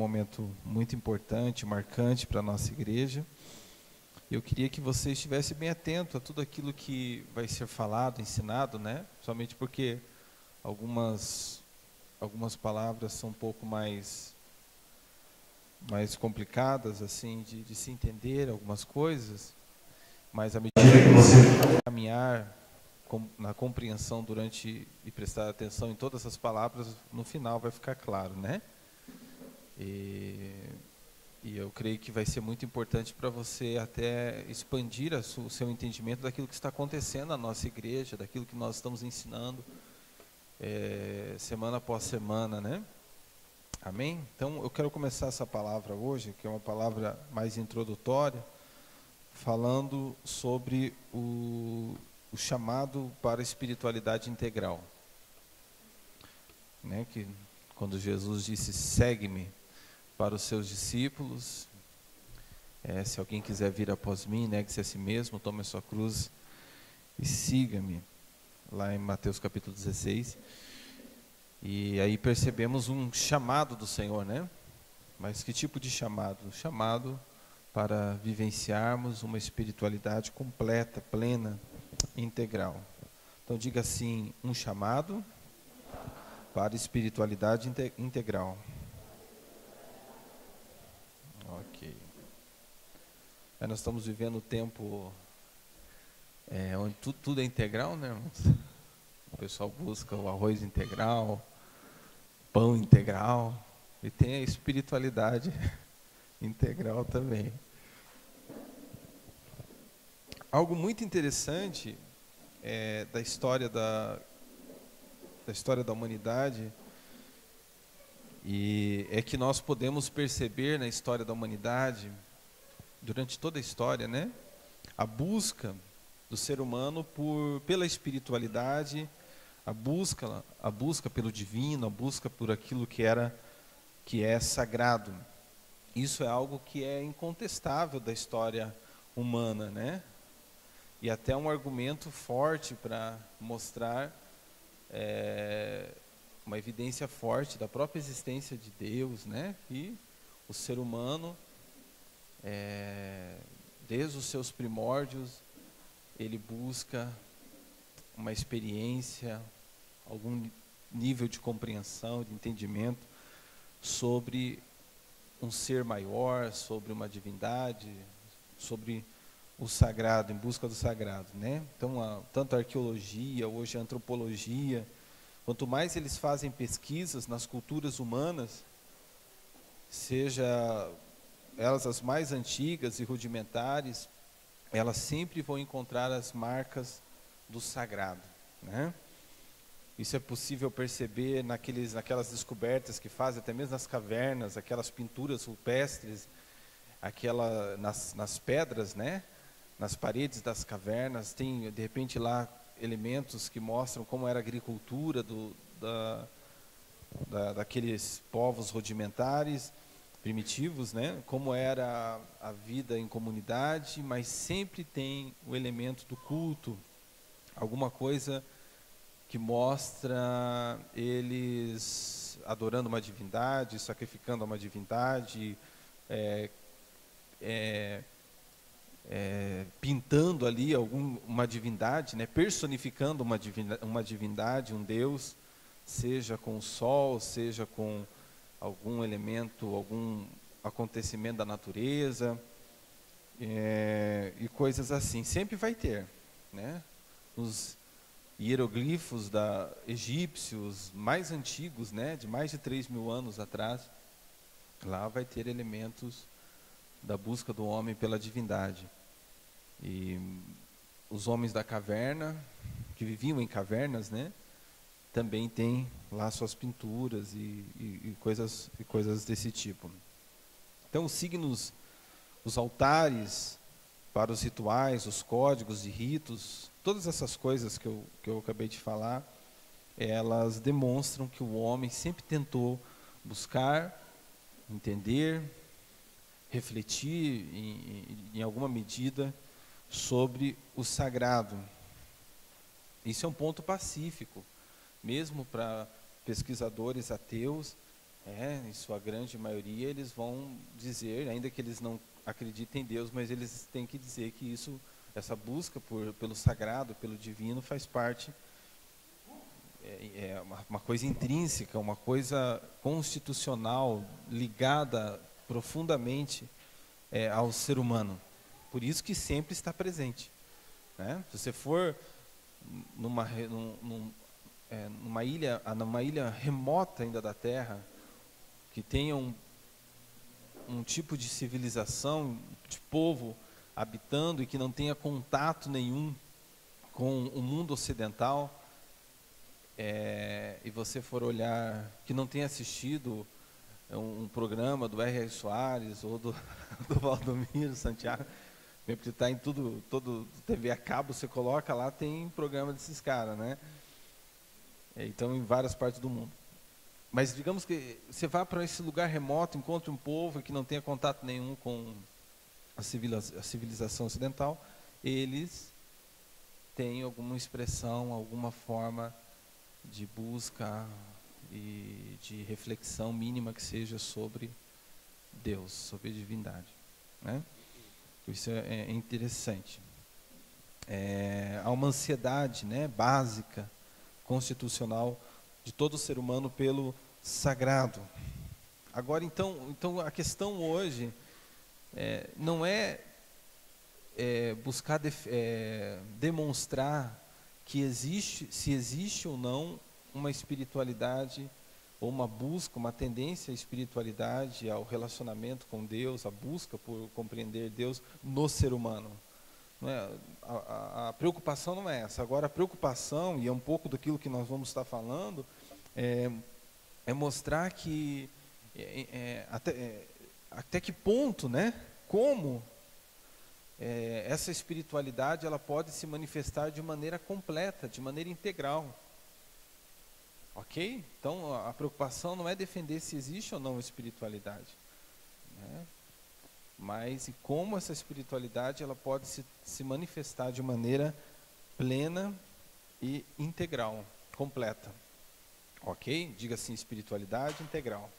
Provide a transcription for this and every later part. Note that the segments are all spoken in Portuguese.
momento muito importante, marcante para a nossa igreja. Eu queria que você estivesse bem atento a tudo aquilo que vai ser falado, ensinado, né? Somente porque algumas palavras são um pouco mais complicadas, assim, de se entender algumas coisas, mas à medida que você caminhar na compreensão durante e prestar atenção em todas as palavras, no final vai ficar claro, né? E eu creio que vai ser muito importante para você até expandir o seu entendimento daquilo que está acontecendo na nossa igreja, daquilo que nós estamos ensinando semana após semana, né? Amém? Então, eu quero começar essa palavra hoje, que é uma palavra mais introdutória, falando sobre o chamado para a espiritualidade integral. Né? Que quando Jesus disse, segue-me, para os seus discípulos, se alguém quiser vir após mim, negue-se a si mesmo, tome a sua cruz e siga-me, lá em Mateus capítulo 16, e aí percebemos um chamado do Senhor, né? Mas que tipo de chamado? Chamado para vivenciarmos uma espiritualidade completa, plena, integral. Então diga assim, um chamado para a espiritualidade integral. Ok. Nós estamos vivendo um tempo onde tudo é integral, né, irmãos? O pessoal busca o arroz integral, pão integral, e tem a espiritualidade integral também. Algo muito interessante da história da humanidade, e é que nós podemos perceber na história da humanidade, durante toda a história, né, a busca do ser humano pela espiritualidade, a busca pelo divino, a busca por aquilo que é sagrado. Isso é algo que é incontestável da história humana, né? E até um argumento forte para mostrar uma evidência forte da própria existência de Deus, né? E o ser humano, desde os seus primórdios, ele busca uma experiência, algum nível de compreensão, de entendimento sobre um ser maior, sobre uma divindade, sobre o sagrado, em busca do sagrado, né? Então, tanto a arqueologia, hoje a antropologia, quanto mais eles fazem pesquisas nas culturas humanas, seja elas as mais antigas e rudimentares, elas sempre vão encontrar as marcas do sagrado, né? Isso é possível perceber naquelas descobertas que fazem, até mesmo nas cavernas, aquelas pinturas rupestres, nas pedras, né? Nas paredes das cavernas, tem de repente lá elementos que mostram como era a agricultura daqueles povos rudimentares, primitivos, né? Como era a vida em comunidade, mas sempre tem o elemento do culto, alguma coisa que mostra eles adorando uma divindade, sacrificando a uma divindade, pintando ali uma divindade, né? Personificando uma divindade, um Deus, seja com o sol, seja com algum elemento, algum acontecimento da natureza, e coisas assim. Sempre vai ter, né? Os hieroglifos egípcios mais antigos, né? De mais de 3.000 anos atrás, lá vai ter elementos da busca do homem pela divindade. E os homens da caverna, que viviam em cavernas, né? Também tem lá suas pinturas e coisas desse tipo. Então, os signos, os altares para os rituais, os códigos e ritos, todas essas coisas que eu acabei de falar, elas demonstram que o homem sempre tentou buscar, entender, refletir em alguma medida sobre o sagrado. Isso é um ponto pacífico, mesmo para pesquisadores ateus, em sua grande maioria, eles vão dizer, ainda que eles não acreditem em Deus, mas eles têm que dizer que essa busca pelo sagrado, pelo divino, faz parte, uma coisa intrínseca, uma coisa constitucional, ligada profundamente ao ser humano. Por isso que sempre está presente, né? Se você for numa ilha remota ainda da Terra, que tenha um tipo de civilização, de povo habitando e que não tenha contato nenhum com o mundo ocidental, e você for olhar, que não tenha assistido um programa do R.R. Soares ou do Valdomiro Santiago, porque está em todo TV a cabo, você coloca lá, tem programa desses caras, né? Então, em várias partes do mundo. Mas digamos que você vá para esse lugar remoto, encontre um povo que não tenha contato nenhum com a civilização ocidental, eles têm alguma expressão, alguma forma de busca e de reflexão mínima que seja sobre Deus, sobre a divindade, né? Isso é interessante. Há uma ansiedade, né, básica, constitucional, de todo ser humano pelo sagrado. Agora, então a questão hoje não é buscar demonstrar se existe ou não uma espiritualidade, ou uma busca, uma tendência à espiritualidade, ao relacionamento com Deus, a busca por compreender Deus no ser humano. Não é? A preocupação não é essa. Agora, a preocupação, e é um pouco daquilo que nós vamos estar falando, é mostrar que até que ponto, né, como essa espiritualidade ela pode se manifestar de maneira completa, de maneira integral. Ok? Então, a preocupação não é defender se existe ou não espiritualidade, né? Mas e como essa espiritualidade ela pode se manifestar de maneira plena e integral, completa. Ok? Diga assim, espiritualidade integral.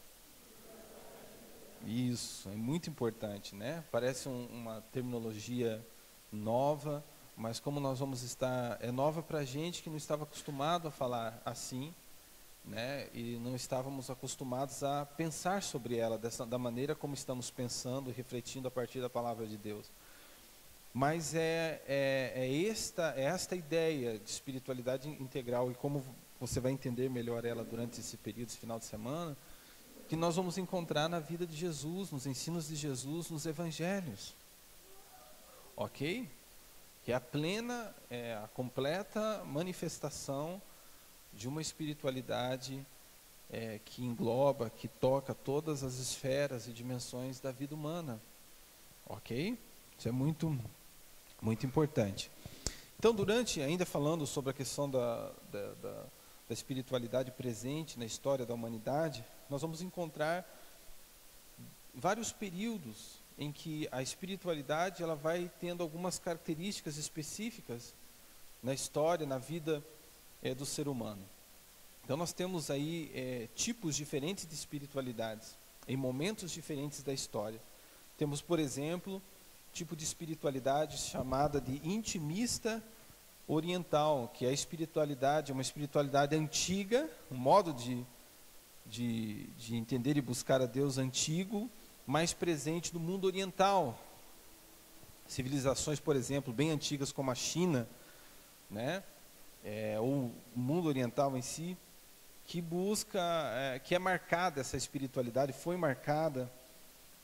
Isso, é muito importante, né? Parece uma terminologia nova, mas como nós vamos estar... É nova para a gente que não estava acostumado a falar assim, né? E não estávamos acostumados a pensar sobre ela da maneira como estamos pensando e refletindo a partir da palavra de Deus. Mas esta ideia de espiritualidade integral, e como você vai entender melhor ela durante esse período, esse final de semana, que nós vamos encontrar na vida de Jesus, nos ensinos de Jesus, nos evangelhos. Ok? Que é a completa manifestação de uma espiritualidade que engloba, que toca todas as esferas e dimensões da vida humana. Ok? Isso é muito, muito importante. Então, ainda falando sobre a questão da espiritualidade presente na história da humanidade, nós vamos encontrar vários períodos em que a espiritualidade ela vai tendo algumas características específicas na história, na vida do ser humano. Então nós temos aí tipos diferentes de espiritualidades, em momentos diferentes da história. Temos, por exemplo, tipo de espiritualidade chamada de intimista oriental, que é a espiritualidade, uma espiritualidade antiga, um modo de entender e buscar a Deus antigo, mais presente no mundo oriental. Civilizações, por exemplo, bem antigas como a China, né? Ou o mundo oriental em si, que busca, que é marcada, essa espiritualidade foi marcada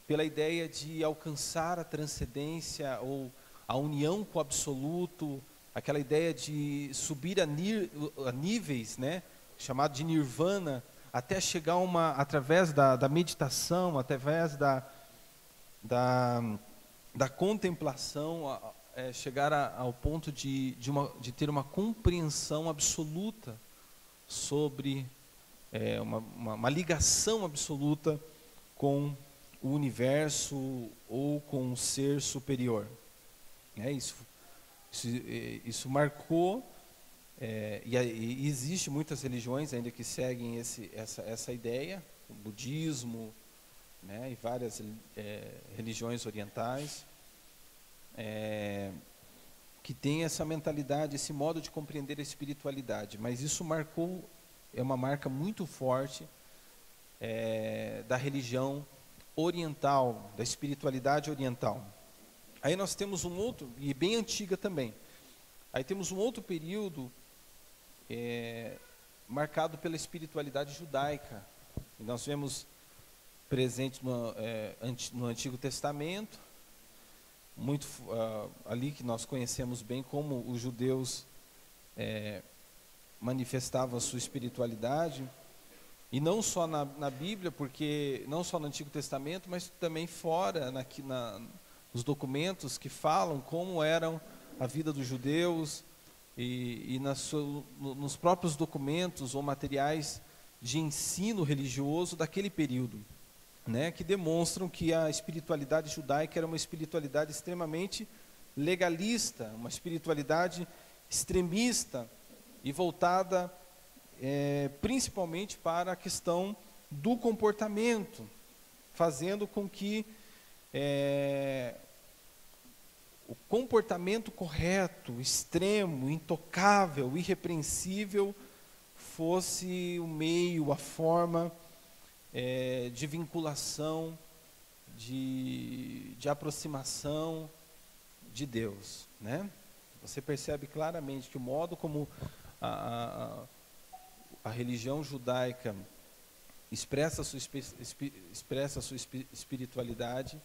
pela ideia de alcançar a transcendência ou a união com o absoluto, aquela ideia de subir a níveis, né, chamado de nirvana, até chegar através da meditação, através da contemplação, chegar ao ponto de ter uma compreensão absoluta sobre uma ligação absoluta com o universo ou com um ser superior. Isso marcou E existe muitas religiões ainda que seguem essa ideia, o budismo, né, e várias religiões orientais, que tem essa mentalidade, esse modo de compreender a espiritualidade. Mas isso é uma marca muito forte da religião oriental, da espiritualidade oriental. Aí nós temos um outro, e bem antiga também, aí temos um outro período marcado pela espiritualidade judaica. E nós vemos presente no Antigo Testamento, muito ali que nós conhecemos bem como os judeus manifestavam a sua espiritualidade, e não só na Bíblia, porque não só no Antigo Testamento, mas também fora, nos documentos que falam como eram a vida dos judeus, e nos próprios documentos ou materiais de ensino religioso daquele período, né, que demonstram que a espiritualidade judaica era uma espiritualidade extremamente legalista, uma espiritualidade extremista e voltada principalmente para a questão do comportamento, fazendo com que o comportamento correto, extremo, intocável, irrepreensível, fosse o meio, a forma de vinculação, de aproximação de Deus, né? Você percebe claramente que o modo como a religião judaica expressa a sua espiritualidade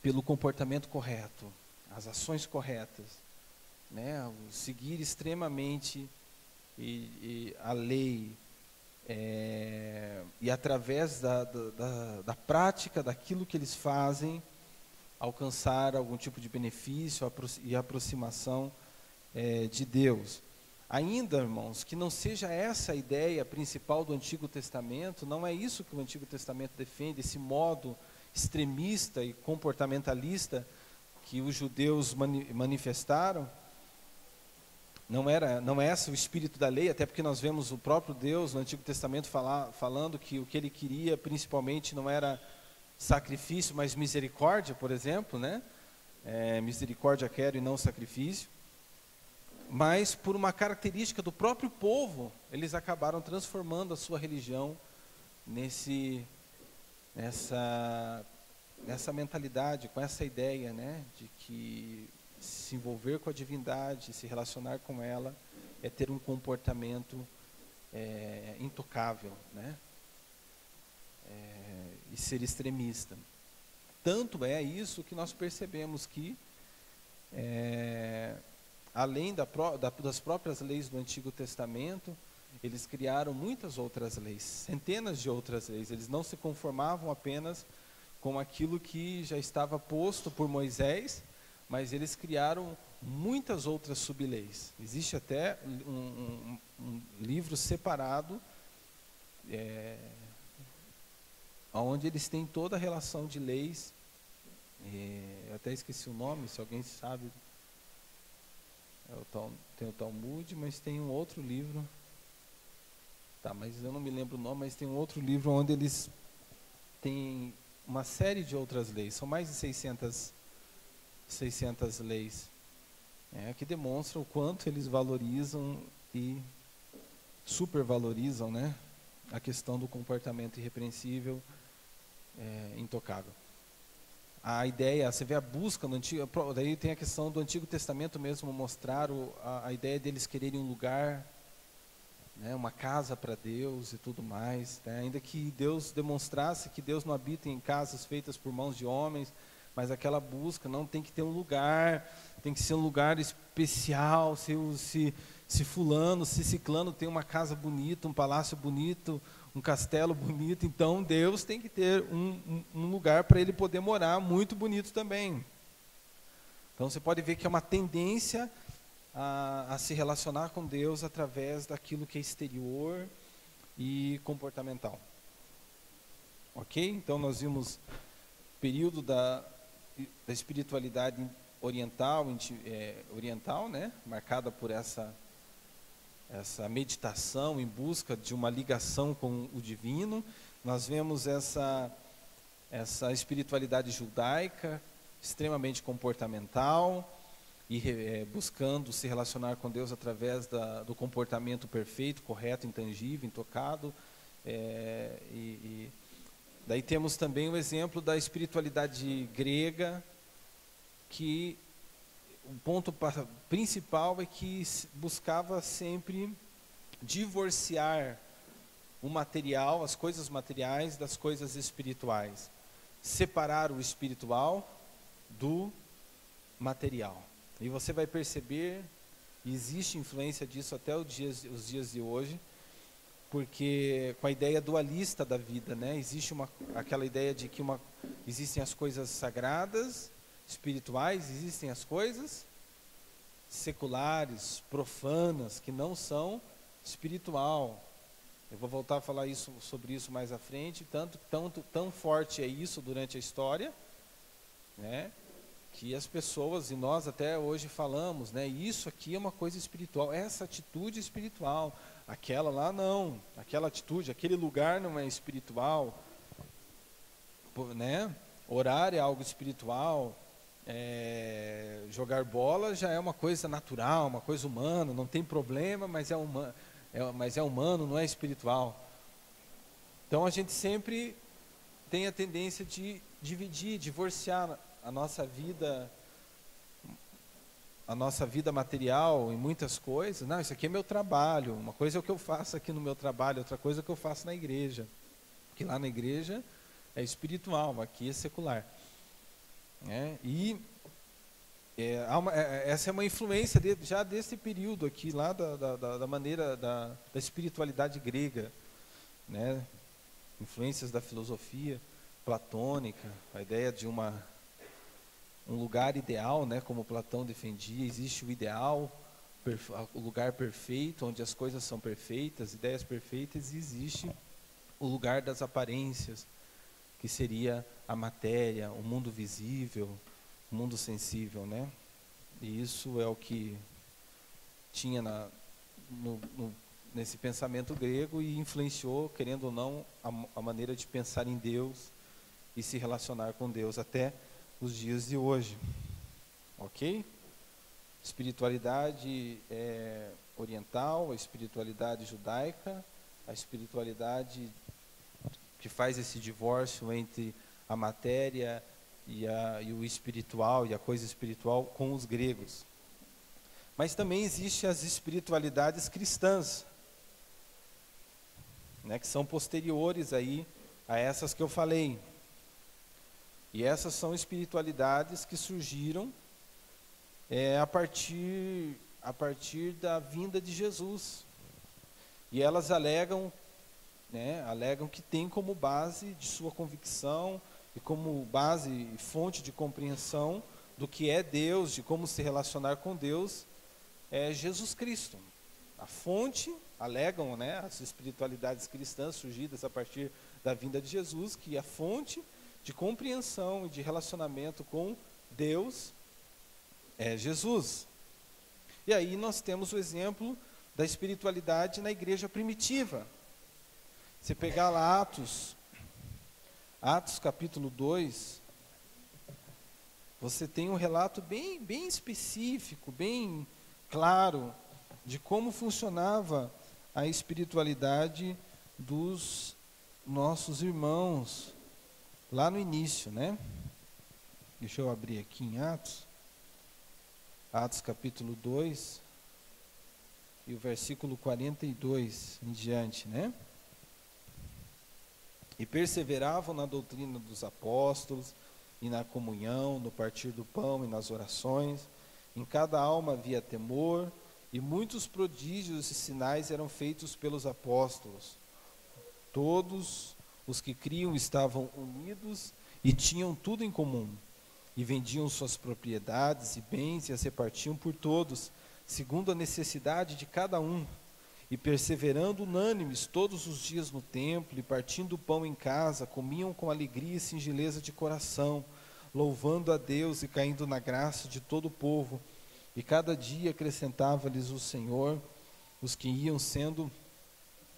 pelo comportamento correto, as ações corretas, né? O seguir extremamente a lei, e através da prática daquilo que eles fazem, alcançar algum tipo de benefício e aproximação de Deus. Ainda, irmãos, que não seja essa a ideia principal do Antigo Testamento, não é isso que o Antigo Testamento defende, esse modo extremista e comportamentalista que os judeus manifestaram. Não é esse o espírito da lei, até porque nós vemos o próprio Deus no Antigo Testamento falando que o que ele queria principalmente não era sacrifício, mas misericórdia, por exemplo, né? Misericórdia quero e não sacrifício. Mas por uma característica do próprio povo, eles acabaram transformando a sua religião nessa mentalidade, com essa ideia, né, de que se envolver com a divindade, se relacionar com ela, é ter um comportamento intocável, né? E ser extremista. Tanto é isso que nós percebemos que, além das próprias leis do Antigo Testamento, eles criaram muitas outras leis, centenas de outras leis. Eles não se conformavam apenas com aquilo que já estava posto por Moisés, mas eles criaram muitas outras subleis. Existe até um livro separado, onde eles têm toda a relação de leis. Eu até esqueci o nome, se alguém sabe. Tem o Talmud, mas tem um outro livro. Tá, mas eu não me lembro o nome, mas tem um outro livro onde eles têm uma série de outras leis. São mais de 600 leis, que demonstram o quanto eles valorizam e supervalorizam, né, a questão do comportamento irrepreensível, intocável. A ideia, você vê a busca no Antigo, daí tem a questão do Antigo Testamento mesmo mostrar a ideia deles quererem um lugar, né, uma casa para Deus e tudo mais, né, ainda que Deus demonstrasse que Deus não habita em casas feitas por mãos de homens, mas aquela busca, não tem que ter um lugar, tem que ser um lugar especial, se fulano, se ciclano tem uma casa bonita, um palácio bonito, um castelo bonito, então Deus tem que ter um lugar para ele poder morar, muito bonito também. Então você pode ver que é uma tendência a se relacionar com Deus através daquilo que é exterior e comportamental. Ok? Então nós vimos o período da espiritualidade oriental, né, marcada por essa essa meditação em busca de uma ligação com o divino. Nós vemos essa espiritualidade judaica, extremamente comportamental, e buscando se relacionar com Deus através do comportamento perfeito, correto, intangível, intocado. Daí temos também o exemplo da espiritualidade grega, que o ponto principal é que buscava sempre divorciar o material, as coisas materiais das coisas espirituais. Separar o espiritual do material. E você vai perceber, e existe influência disso até os dias de hoje, porque com a ideia dualista da vida, né? Existe aquela ideia de que existem as coisas sagradas, espirituais, existem as coisas seculares, profanas, que não são espiritual. Eu vou voltar a falar sobre isso mais à frente. Tão forte é isso durante a história, né? Que as pessoas, e nós até hoje falamos, né? Isso aqui é uma coisa espiritual, essa atitude espiritual, aquela lá não, aquela atitude, aquele lugar não é espiritual, né? Orar é algo espiritual, jogar bola já é uma coisa natural, uma coisa humana, não tem problema, mas é humano, não é espiritual. Então a gente sempre tem a tendência de divorciar a nossa vida material em muitas coisas. Não, isso aqui é meu trabalho, uma coisa é o que eu faço aqui no meu trabalho, outra coisa é o que eu faço na igreja, porque lá na igreja é espiritual, aqui é secular. Essa é uma influência já desse período aqui, lá da maneira da espiritualidade grega, né? Influências da filosofia platônica, a ideia de um lugar ideal, né? Como Platão defendia, existe o ideal, o lugar perfeito, onde as coisas são perfeitas, ideias perfeitas, e existe o lugar das aparências, que seria a matéria, o mundo visível, o mundo sensível, né? E isso é o que tinha nesse pensamento grego e influenciou, querendo ou não, a maneira de pensar em Deus e se relacionar com Deus até os dias de hoje. Ok? Espiritualidade oriental, a espiritualidade judaica, a espiritualidade que faz esse divórcio entre a matéria e o espiritual, e a coisa espiritual, com os gregos. Mas também existem as espiritualidades cristãs, né, que são posteriores aí a essas que eu falei. E essas são espiritualidades que surgiram a partir da vinda de Jesus. E elas alegam que tem como base de sua convicção e como base e fonte de compreensão do que é Deus, de como se relacionar com Deus, é Jesus Cristo. A fonte, alegam, né, as espiritualidades cristãs surgidas a partir da vinda de Jesus, que a fonte de compreensão e de relacionamento com Deus é Jesus. E aí nós temos o exemplo da espiritualidade na igreja primitiva. Se pegar lá Atos capítulo 2, você tem um relato bem específico, bem claro, de como funcionava a espiritualidade dos nossos irmãos, lá no início, né? Deixa eu abrir aqui em Atos capítulo 2, e o versículo 42 em diante, né? E perseveravam na doutrina dos apóstolos, e na comunhão, no partir do pão e nas orações. Em cada alma havia temor, e muitos prodígios e sinais eram feitos pelos apóstolos. Todos os que criam estavam unidos e tinham tudo em comum, e vendiam suas propriedades e bens e as repartiam por todos, segundo a necessidade de cada um. E perseverando unânimes todos os dias no templo, e partindo o pão em casa, comiam com alegria e singeleza de coração, louvando a Deus e caindo na graça de todo o povo. E cada dia acrescentava-lhes o Senhor os que iam sendo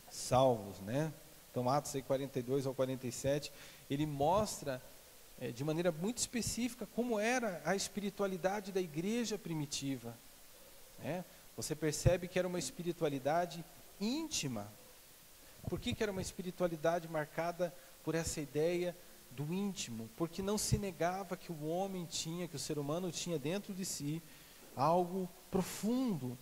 salvos, né? Então, Atos aí 42 ao 47, ele mostra de maneira muito específica como era a espiritualidade da igreja primitiva, né? Você percebe que era uma espiritualidade íntima. Por que era uma espiritualidade marcada por essa ideia do íntimo? Porque não se negava que o homem tinha, que o ser humano tinha dentro de si algo profundo,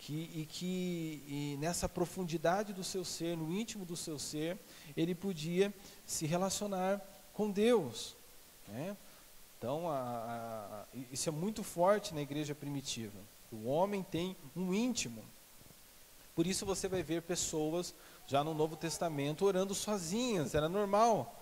e nessa profundidade do seu ser, no íntimo do seu ser, ele podia se relacionar com Deus, né? Então, isso é muito forte na igreja primitiva. O homem tem um íntimo. Por isso você vai ver pessoas, já no Novo Testamento, orando sozinhas, era normal.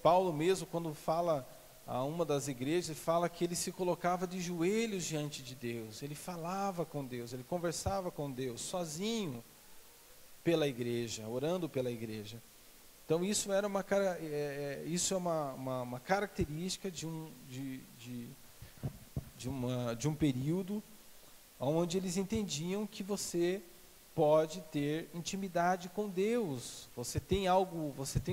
Paulo mesmo, quando fala a uma das igrejas, fala que ele se colocava de joelhos diante de Deus, ele falava com Deus, ele conversava com Deus, sozinho, pela igreja, orando pela igreja. Então isso era isso é uma característica de um período onde eles entendiam que você pode ter intimidade com Deus. Você tem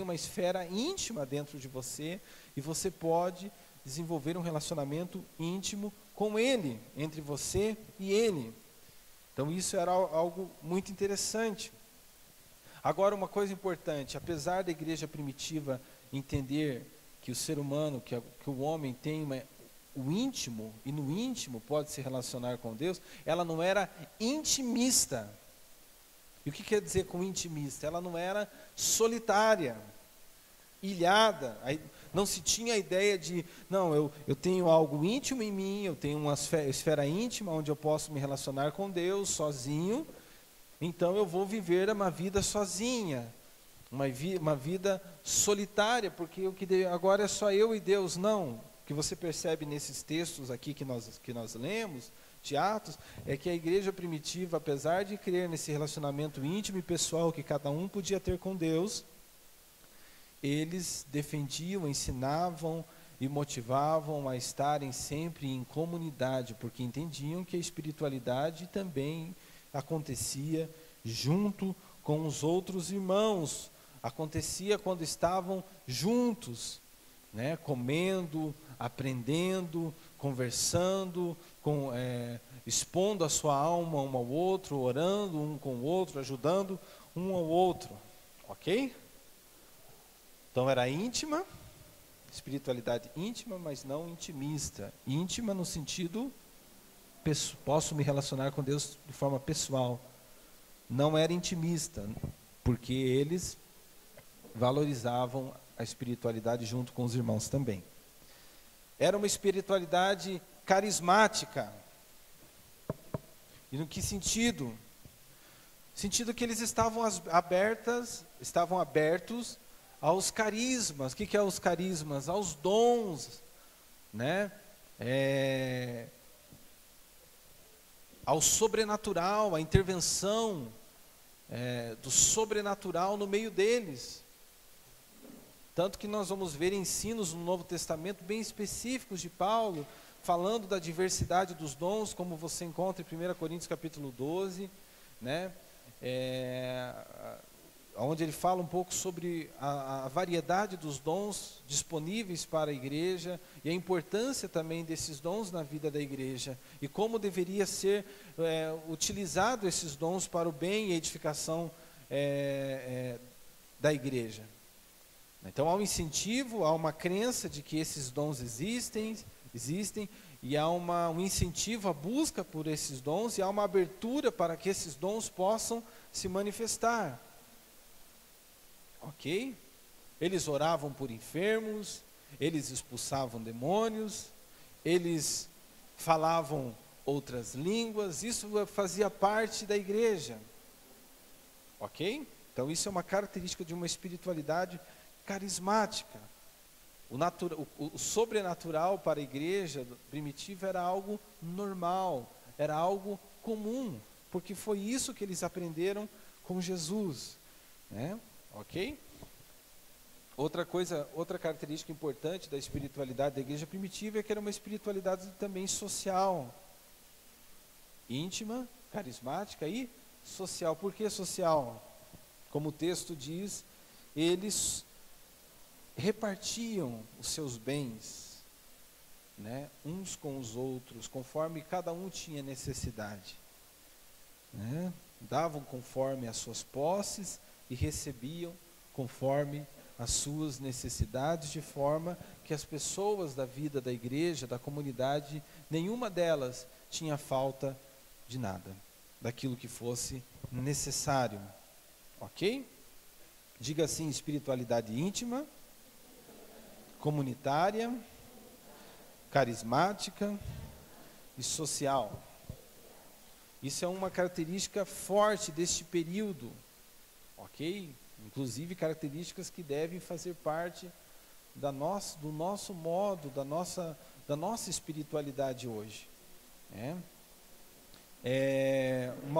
uma esfera íntima dentro de você e você pode desenvolver um relacionamento íntimo com Ele, entre você e Ele. Então isso era algo muito interessante. Agora, uma coisa importante, apesar da igreja primitiva entender que o ser humano, que o homem tem o íntimo, e no íntimo pode se relacionar com Deus, ela não era intimista. E o que quer dizer com intimista? Ela não era solitária, ilhada, não se tinha a ideia de, não, eu tenho algo íntimo em mim, eu tenho uma esfera íntima onde eu posso me relacionar com Deus sozinho, então eu vou viver uma vida sozinha, uma vida solitária, porque agora é só eu e Deus. Não, o que você percebe nesses textos aqui que nós lemos, de Atos, é que a igreja primitiva, apesar de crer nesse relacionamento íntimo e pessoal que cada um podia ter com Deus, eles defendiam, ensinavam e motivavam a estarem sempre em comunidade, porque entendiam que a espiritualidade também acontecia junto com os outros irmãos, acontecia quando estavam juntos, né, comendo, aprendendo, conversando, expondo a sua alma um ao outro, orando um com o outro, ajudando um ao outro, ok? Então era íntima, espiritualidade íntima, mas não intimista. Íntima no sentido, posso me relacionar com Deus de forma pessoal. Não era intimista, porque eles valorizavam a espiritualidade junto com os irmãos também. Era uma espiritualidade carismática. E no que sentido? Sentido que eles estavam abertos aos carismas. O que é os carismas? Aos dons, né? Ao sobrenatural, à intervenção do sobrenatural no meio deles. Tanto que nós vamos ver ensinos no Novo Testamento bem específicos de Paulo, falando da diversidade dos dons, como você encontra em 1 Coríntios capítulo 12, né? Onde ele fala um pouco sobre a variedade dos dons disponíveis para a igreja e a importância também desses dons na vida da igreja e como deveria ser utilizado esses dons para o bem e a edificação da igreja. Então há um incentivo, há uma crença de que esses dons existem e há um incentivo à busca por esses dons e há uma abertura para que esses dons possam se manifestar. Ok? Eles oravam por enfermos, eles expulsavam demônios, eles falavam outras línguas, isso fazia parte da igreja. Ok? Então isso é uma característica de uma espiritualidade carismática. O sobrenatural para a igreja primitiva era algo normal, era algo comum, porque foi isso que eles aprenderam com Jesus, né? Ok? Outra característica importante da espiritualidade da igreja primitiva é que era uma espiritualidade também social, íntima, carismática e social. Por que social? Como o texto diz, eles repartiam os seus bens, né, uns com os outros, conforme cada um tinha necessidade, né? Davam conforme as suas posses e recebiam conforme as suas necessidades, de forma que as pessoas da vida da igreja, da comunidade, nenhuma delas tinha falta de nada, daquilo que fosse necessário. Ok? Diga assim: espiritualidade íntima, comunitária, carismática e social. Isso é uma característica forte deste período, ok? Inclusive características que devem fazer parte do nosso modo, da nossa espiritualidade hoje, né? Um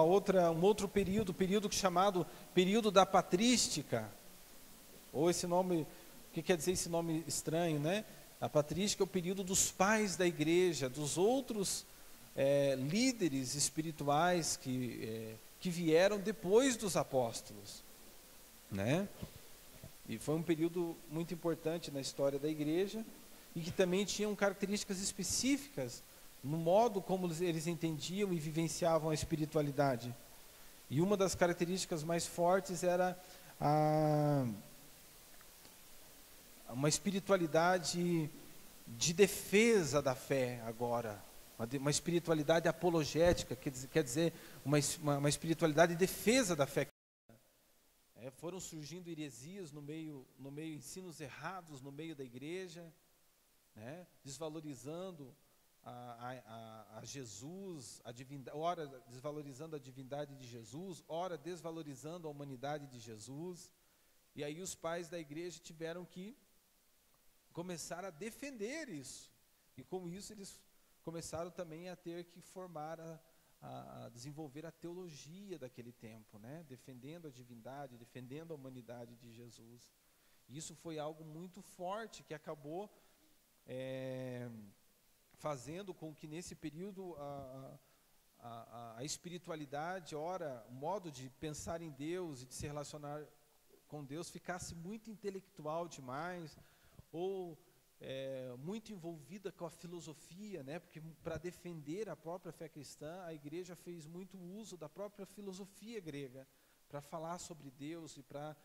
outro período, chamado período da patrística, ou esse nome, o que quer dizer esse nome estranho, né? A patrística é o período dos pais da igreja, dos outros líderes espirituais que vieram depois dos apóstolos, né? E foi um período muito importante na história da igreja, e que também tinham características específicas no modo como eles entendiam e vivenciavam a espiritualidade. E uma das características mais fortes era uma espiritualidade de defesa da fé agora, uma espiritualidade apologética, quer dizer uma espiritualidade de defesa da fé. Foram surgindo heresias no meio, ensinos errados no meio da igreja, né? Desvalorizando a Jesus, ora desvalorizando a divindade de Jesus, ora desvalorizando a humanidade de Jesus. E aí os pais da igreja tiveram que começar a defender isso. E com isso eles começaram também a ter que formar, a desenvolver a teologia daquele tempo, né? Defendendo a divindade, defendendo a humanidade de Jesus. Isso foi algo muito forte, que acabou fazendo com que nesse período a espiritualidade, ora, o modo de pensar em Deus e de se relacionar com Deus ficasse muito intelectual demais, ou muito envolvida com a filosofia, né? Porque para defender a própria fé cristã, a igreja fez muito uso da própria filosofia grega, para falar sobre Deus e para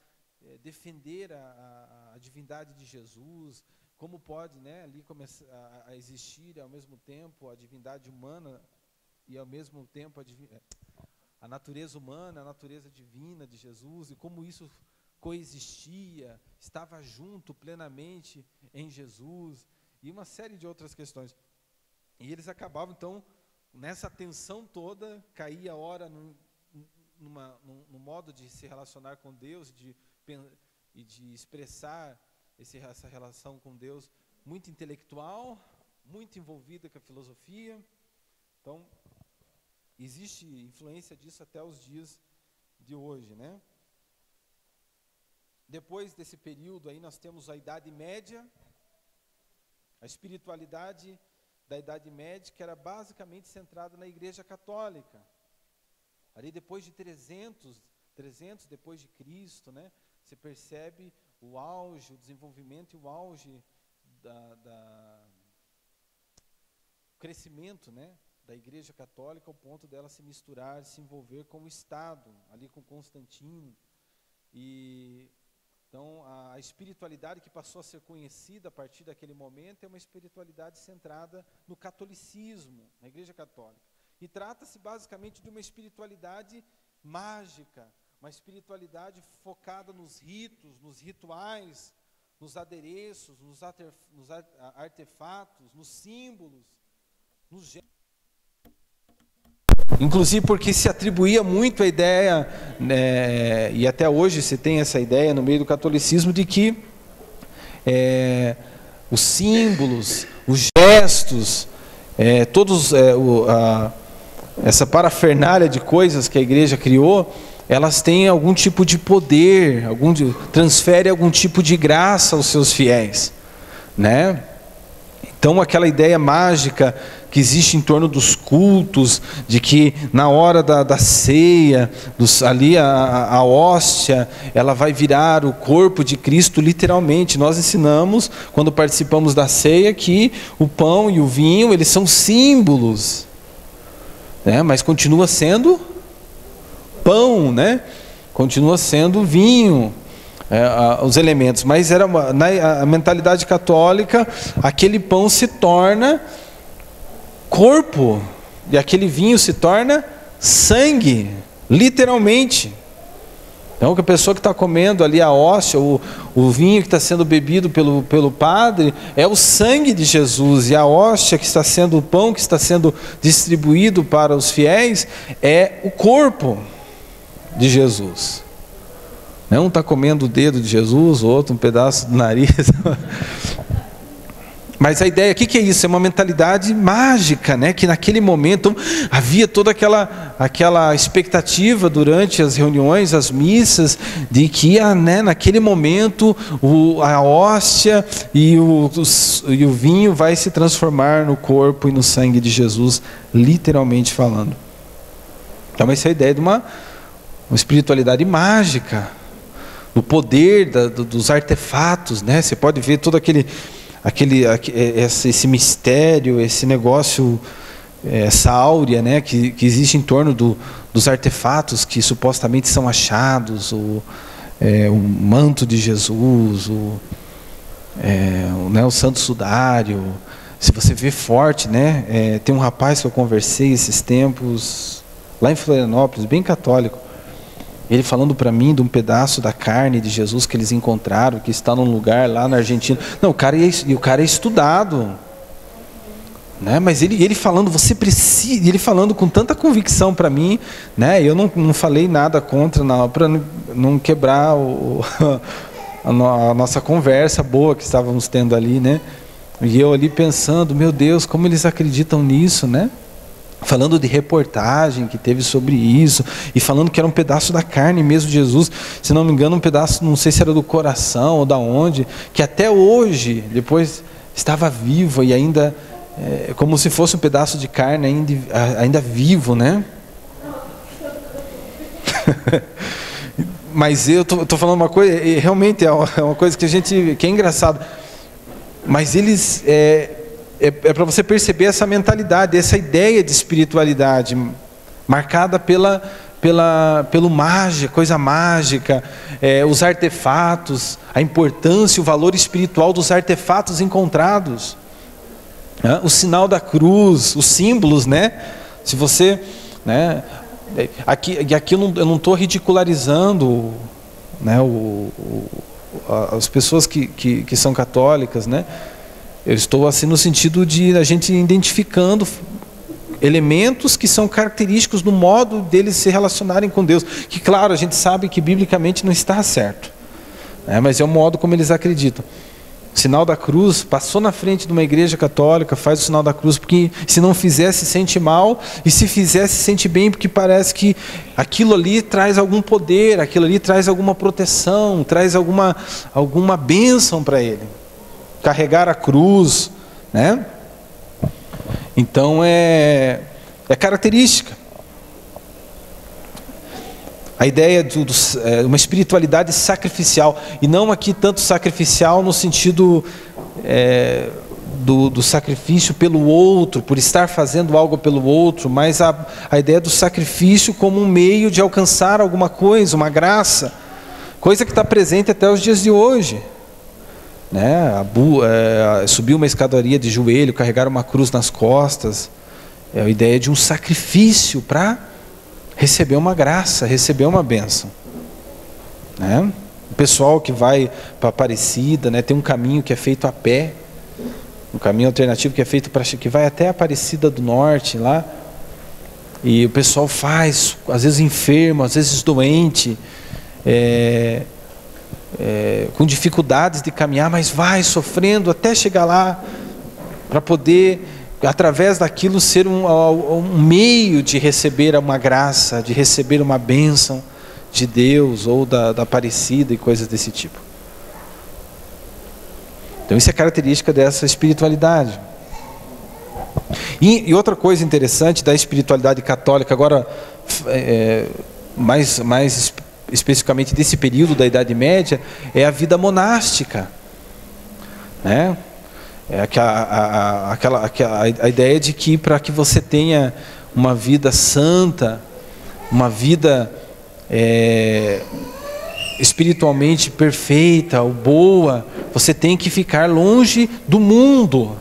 defender a divindade de Jesus. Como pode, né, ali começar a existir ao mesmo tempo a divindade humana e ao mesmo tempo a natureza humana, a natureza divina de Jesus, e como isso coexistia, estava junto plenamente em Jesus, e uma série de outras questões. E eles acabavam, então, nessa tensão toda, caía a hora no modo de se relacionar com Deus e de expressar essa relação com Deus, muito intelectual, muito envolvida com a filosofia. Então, existe influência disso até os dias de hoje, né? Depois desse período aí nós temos a Idade Média, a espiritualidade da Idade Média, que era basicamente centrada na Igreja Católica. Ali depois de 300 depois de Cristo, né, você percebe o auge, o desenvolvimento e o auge o crescimento, né, da Igreja Católica, ao ponto dela se misturar, se envolver com o Estado, ali com Constantino. E então, a espiritualidade que passou a ser conhecida a partir daquele momento é uma espiritualidade centrada no catolicismo, na Igreja Católica. E trata-se basicamente de uma espiritualidade mágica, uma espiritualidade focada nos ritos, nos rituais, nos adereços, nos artefatos, nos símbolos, nos gestos. Inclusive porque se atribuía muito a ideia, e até hoje se tem essa ideia no meio do catolicismo, de que os símbolos, os gestos, essa parafernália de coisas que a igreja criou, elas têm algum tipo de poder, transfere algum tipo de graça aos seus fiéis, né? Então aquela ideia mágica que existe em torno dos cultos, de que na hora da ceia, ali a hóstia, ela vai virar o corpo de Cristo literalmente. Nós ensinamos, quando participamos da ceia, que o pão e o vinho, eles são símbolos, né? Mas continua sendo pão, né? Continua sendo vinho, os elementos. Mas na mentalidade católica, aquele pão se torna corpo e aquele vinho se torna sangue, literalmente. Então, que a pessoa que está comendo ali a hóstia, o vinho que está sendo bebido pelo padre, é o sangue de Jesus, e a hóstia que está sendo, o pão que está sendo distribuído para os fiéis, é o corpo de Jesus. Um está comendo o dedo de Jesus, o outro um pedaço do nariz. Mas a ideia, o que é isso? É uma mentalidade mágica, né? Que naquele momento havia toda aquela expectativa durante as reuniões, as missas, de que naquele momento a hóstia e o vinho vai se transformar no corpo e no sangue de Jesus, literalmente falando. Então essa é a ideia de uma espiritualidade mágica, o poder dos artefatos, né? Você pode ver todo esse mistério, esse negócio, essa áurea, né, que existe em torno dos artefatos que supostamente são achados, o manto de Jesus, o santo sudário. Se você vê forte, né, tem um rapaz que eu conversei esses tempos lá em Florianópolis, bem católico, ele falando para mim de um pedaço da carne de Jesus que eles encontraram, que está num lugar lá na Argentina. Não, o cara é estudado, né? Mas ele falando, você precisa, ele falando com tanta convicção para mim, né? Eu não falei nada contra, para não quebrar a nossa conversa boa que estávamos tendo ali, né? E eu ali pensando, meu Deus, como eles acreditam nisso, né? Falando de reportagem que teve sobre isso, e falando que era um pedaço da carne mesmo de Jesus, se não me engano um pedaço, não sei se era do coração ou da onde, que até hoje, depois estava vivo e ainda, como se fosse um pedaço de carne ainda vivo, né? Mas eu estou falando uma coisa, realmente é uma coisa que que é engraçado, mas eles... É para você perceber essa mentalidade, essa ideia de espiritualidade marcada pelo mágico, coisa mágica, os artefatos, a importância, o valor espiritual dos artefatos encontrados, o sinal da cruz, os símbolos, né? Se você, né? Aqui eu não estou ridicularizando, né? As pessoas que são católicas, né? Eu estou assim no sentido de a gente identificando elementos que são característicos do modo deles se relacionarem com Deus, que claro, a gente sabe que biblicamente não está certo, né? Mas é o modo como eles acreditam. O sinal da cruz, passou na frente de uma igreja católica, faz o sinal da cruz, porque se não fizer se sente mal, e se fizer se sente bem, porque parece que aquilo ali traz algum poder, aquilo ali traz alguma proteção, traz alguma bênção para ele. Carregar a cruz, né? Então é característica. A ideia de uma espiritualidade sacrificial, e não aqui tanto sacrificial no sentido do sacrifício pelo outro, por estar fazendo algo pelo outro, mas a ideia do sacrifício como um meio de alcançar alguma coisa, uma graça, coisa que está presente até os dias de hoje. Né? Subir uma escadaria de joelho, carregar uma cruz nas costas, é a ideia de um sacrifício para receber uma graça, receber uma bênção, né? O pessoal que vai para Aparecida, né, tem um caminho que é feito a pé, um caminho alternativo que é feito que vai até Aparecida do Norte lá, e o pessoal faz, às vezes enfermo, às vezes doente, com dificuldades de caminhar, mas vai sofrendo até chegar lá, para poder, através daquilo, ser um meio de receber uma graça, de receber uma bênção de Deus, ou da Aparecida e coisas desse tipo. Então isso é característica dessa espiritualidade. E outra coisa interessante da espiritualidade católica, agora mais especificamente desse período da Idade Média, é a vida monástica, né? É a ideia de que para que você tenha uma vida santa, uma vida espiritualmente perfeita ou boa, você tem que ficar longe do mundo.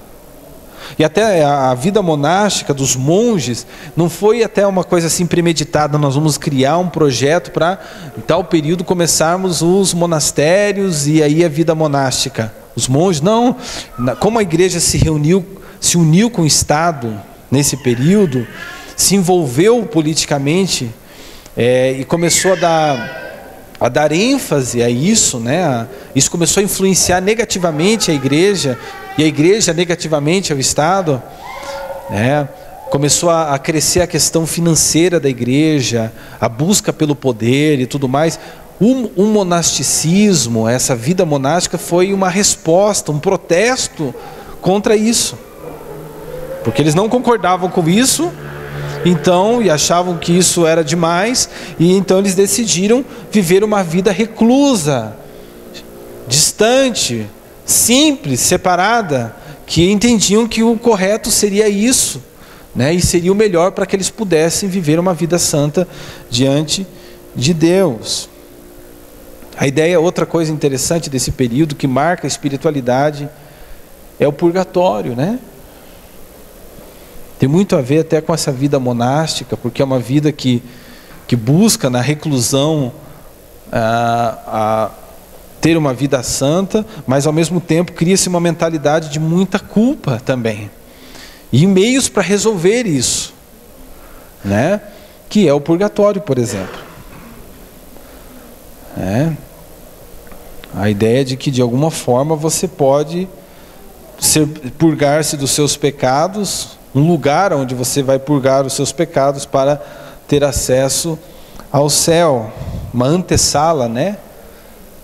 E até a vida monástica dos monges não foi até uma coisa assim premeditada, nós vamos criar um projeto para em tal período começarmos os monastérios e aí a vida monástica. Os monges, não, como a igreja se uniu com o Estado nesse período, se envolveu politicamente e começou a dar ênfase a isso, né? Isso começou a influenciar negativamente a igreja, e a igreja negativamente ao Estado, né? Começou a crescer a questão financeira da igreja, a busca pelo poder e tudo mais. O monasticismo, essa vida monástica, foi uma resposta, um protesto contra isso, porque eles não concordavam com isso, então, e achavam que isso era demais, e então eles decidiram viver uma vida reclusa, distante, simples, separada, que entendiam que o correto seria isso, né? E seria o melhor para que eles pudessem viver uma vida santa diante de Deus. A ideia, outra coisa interessante desse período que marca a espiritualidade, é o purgatório, né? Tem muito a ver até com essa vida monástica, porque é uma vida que busca na reclusão a ter uma vida santa, mas ao mesmo tempo cria-se uma mentalidade de muita culpa também. E meios para resolver isso, né? Que é o purgatório, por exemplo. A ideia de que de alguma forma você pode purgar-se dos seus pecados, um lugar onde você vai purgar os seus pecados para ter acesso ao céu, uma antessala, né?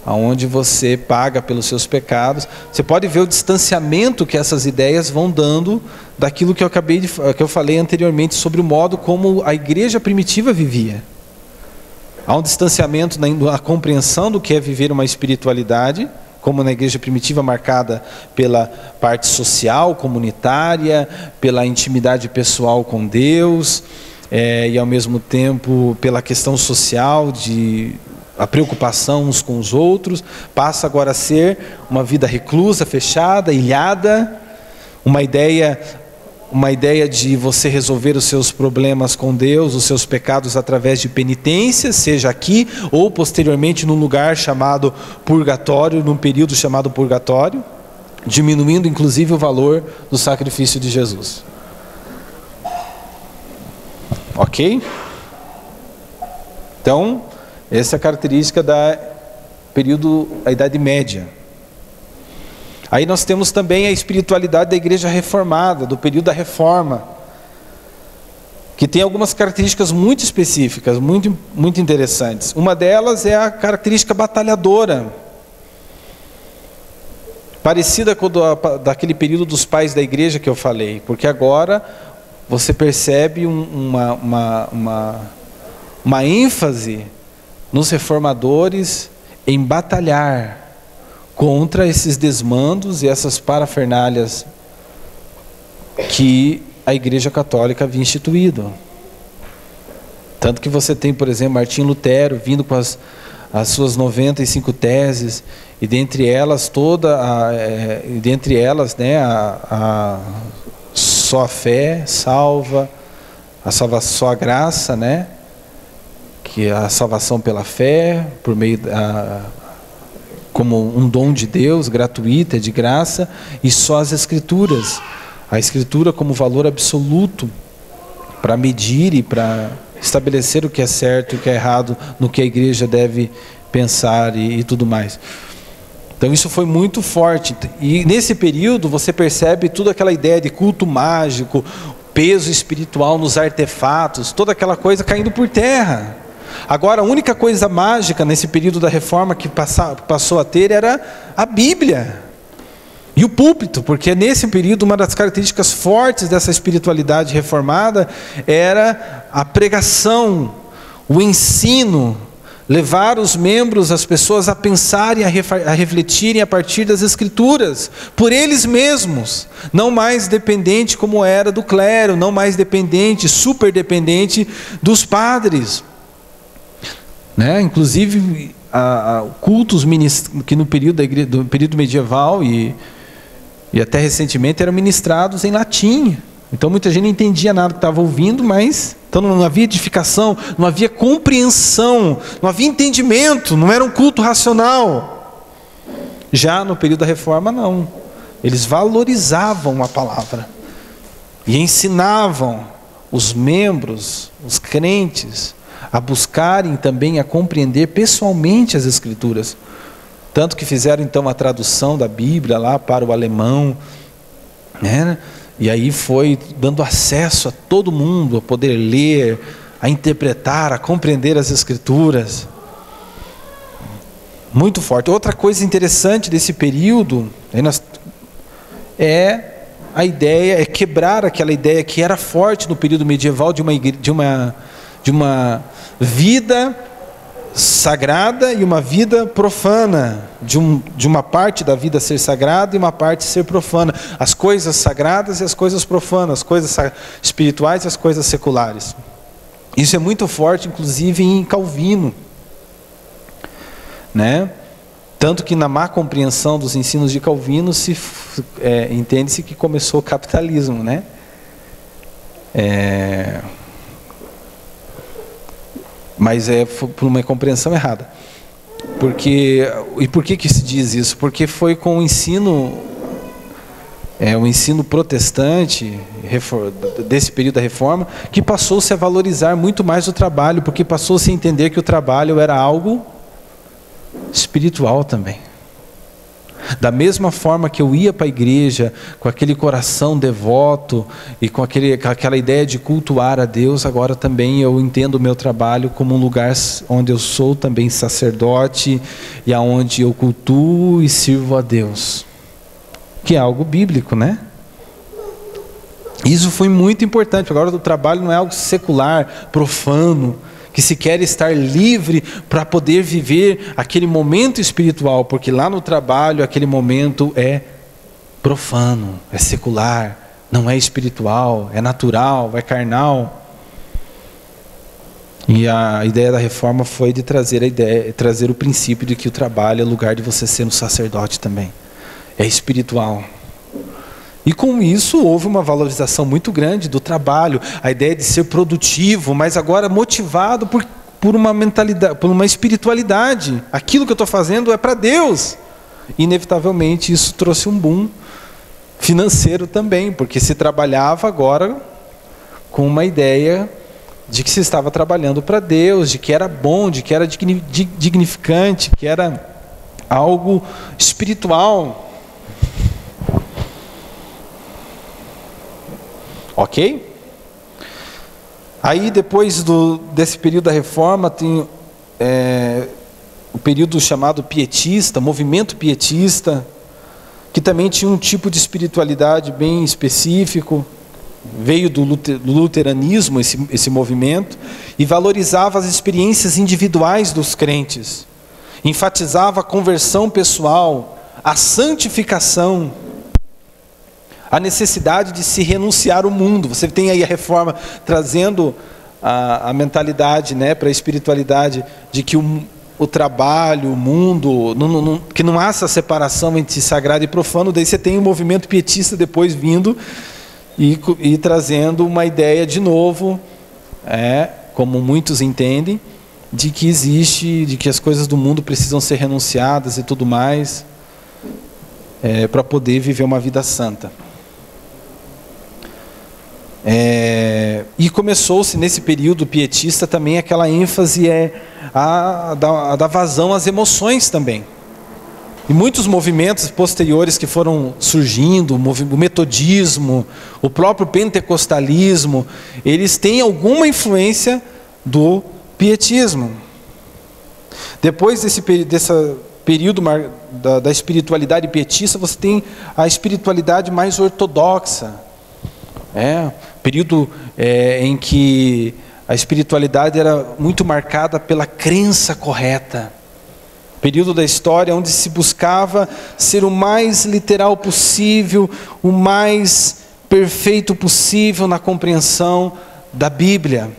Onde você paga pelos seus pecados. Você pode ver o distanciamento que essas ideias vão dando daquilo que eu falei anteriormente sobre o modo como a igreja primitiva vivia. Há um distanciamento na compreensão do que é viver uma espiritualidade, como na igreja primitiva, marcada pela parte social, comunitária, pela intimidade pessoal com Deus, e ao mesmo tempo pela questão social, a preocupação uns com os outros. Passa agora a ser uma vida reclusa, fechada, ilhada, uma ideia de você resolver os seus problemas com Deus, os seus pecados através de penitência, seja aqui ou posteriormente num lugar chamado purgatório, num período chamado purgatório, diminuindo inclusive o valor do sacrifício de Jesus. Ok? Então, essa é a característica da período, a Idade Média. Aí nós temos também a espiritualidade da igreja reformada, do período da reforma, que tem algumas características muito específicas, muito, muito interessantes. Uma delas é a característica batalhadora, parecida com daquele período dos pais da igreja que eu falei, porque agora você percebe uma ênfase nos reformadores em batalhar contra esses desmandos e essas parafernálias que a Igreja Católica havia instituído. Tanto que você tem, por exemplo, Martinho Lutero vindo com as suas 95 teses, e dentre elas só a fé salva, só a graça, né? Que é a salvação pela fé, por meio como um dom de Deus, gratuita, de graça, e só as Escrituras. A Escritura como valor absoluto para medir e para estabelecer o que é certo e o que é errado, no que a igreja deve pensar e tudo mais. Então isso foi muito forte. E nesse período você percebe toda aquela ideia de culto mágico, peso espiritual nos artefatos, toda aquela coisa caindo por terra. Agora, a única coisa mágica nesse período da reforma que passou a ter era a Bíblia. E o púlpito, porque nesse período uma das características fortes dessa espiritualidade reformada era a pregação, o ensino, levar os membros, as pessoas a pensarem, a refletirem a partir das Escrituras, por eles mesmos, não mais dependente como era do clero, não mais dependente, super dependente dos padres, né? Inclusive cultos que no período do período medieval e até recentemente eram ministrados em latim. Então muita gente não entendia nada que estava ouvindo, mas então não havia edificação, não havia compreensão, não havia entendimento, não era um culto racional. Já no período da Reforma não. Eles valorizavam a palavra e ensinavam os membros, os crentes, a buscarem também a compreender pessoalmente as Escrituras. Tanto que fizeram então a tradução da Bíblia lá para o alemão, né? E aí foi dando acesso a todo mundo a poder ler, a interpretar, a compreender as Escrituras. Muito forte. Outra coisa interessante desse período é a ideia, é quebrar aquela ideia que era forte no período medieval de uma vida sagrada e uma vida profana, de uma parte da vida ser sagrada e uma parte ser profana, as coisas sagradas e as coisas profanas, as coisas espirituais e as coisas seculares. Isso é muito forte, inclusive em Calvino, né? Tanto que na má compreensão dos ensinos de Calvino entende-se que começou o capitalismo, né? Mas por uma compreensão errada. E por que se diz isso? Porque foi com o ensino protestante desse período da Reforma que passou-se a valorizar muito mais o trabalho, porque passou-se a entender que o trabalho era algo espiritual também. Da mesma forma que eu ia para a igreja com aquele coração devoto e com aquela ideia de cultuar a Deus, agora também eu entendo o meu trabalho como um lugar onde eu sou também sacerdote e aonde eu cultuo e sirvo a Deus, que é algo bíblico, né? Isso foi muito importante. Agora o trabalho não é algo secular, profano, que se quer estar livre para poder viver aquele momento espiritual, porque lá no trabalho aquele momento é profano, é secular, não é espiritual, é natural, é carnal. E a ideia da Reforma foi de trazer o princípio de que o trabalho é lugar de você ser um sacerdote também, é espiritual. E com isso houve uma valorização muito grande do trabalho, a ideia de ser produtivo, mas agora motivado por uma mentalidade, por uma espiritualidade. Aquilo que eu estou fazendo é para Deus. Inevitavelmente isso trouxe um boom financeiro também, porque se trabalhava agora com uma ideia de que se estava trabalhando para Deus, de que era bom, de que era dignificante, que era algo espiritual. Ok? Aí depois desse período da Reforma tem o período chamado pietista, movimento pietista, que também tinha um tipo de espiritualidade bem específico, veio do luteranismo esse movimento, e valorizava as experiências individuais dos crentes, enfatizava a conversão pessoal, a santificação, a necessidade de se renunciar ao mundo. Você tem aí a Reforma trazendo a mentalidade, né, para a espiritualidade de que o trabalho, o mundo, que não há essa separação entre sagrado e profano. Daí você tem o movimento pietista depois vindo e trazendo uma ideia de novo, como muitos entendem, de que as coisas do mundo precisam ser renunciadas e tudo mais, para poder viver uma vida santa. E começou-se nesse período pietista também aquela ênfase a dar vazão às emoções também. E muitos movimentos posteriores que foram surgindo, o metodismo, o próprio pentecostalismo, eles têm alguma influência do pietismo. Depois período da espiritualidade pietista, você tem a espiritualidade mais ortodoxa. Período em que a espiritualidade era muito marcada pela crença correta. Período da história onde se buscava ser o mais literal possível, o mais perfeito possível na compreensão da Bíblia.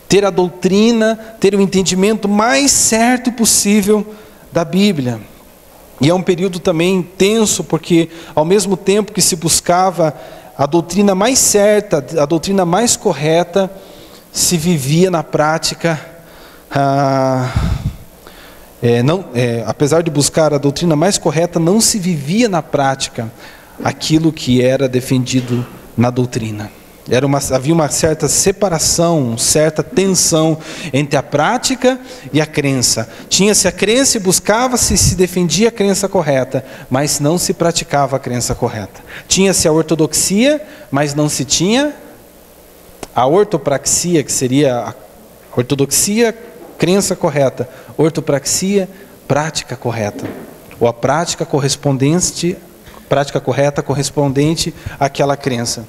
Ter a doutrina, ter o entendimento mais certo possível da Bíblia. E é um período também intenso, porque ao mesmo tempo que se buscava a doutrina mais certa, a doutrina mais correta, se vivia na prática, apesar de buscar a doutrina mais correta, não se vivia na prática aquilo que era defendido na doutrina. Havia uma certa separação, certa tensão entre a prática e a crença. Tinha-se a crença e buscava-se, se defendia a crença correta, mas não se praticava a crença correta. Tinha-se a ortodoxia, mas não se tinha a ortopraxia, que seria a ortodoxia, crença correta, ortopraxia, prática correta, ou a prática correta correspondente àquela crença.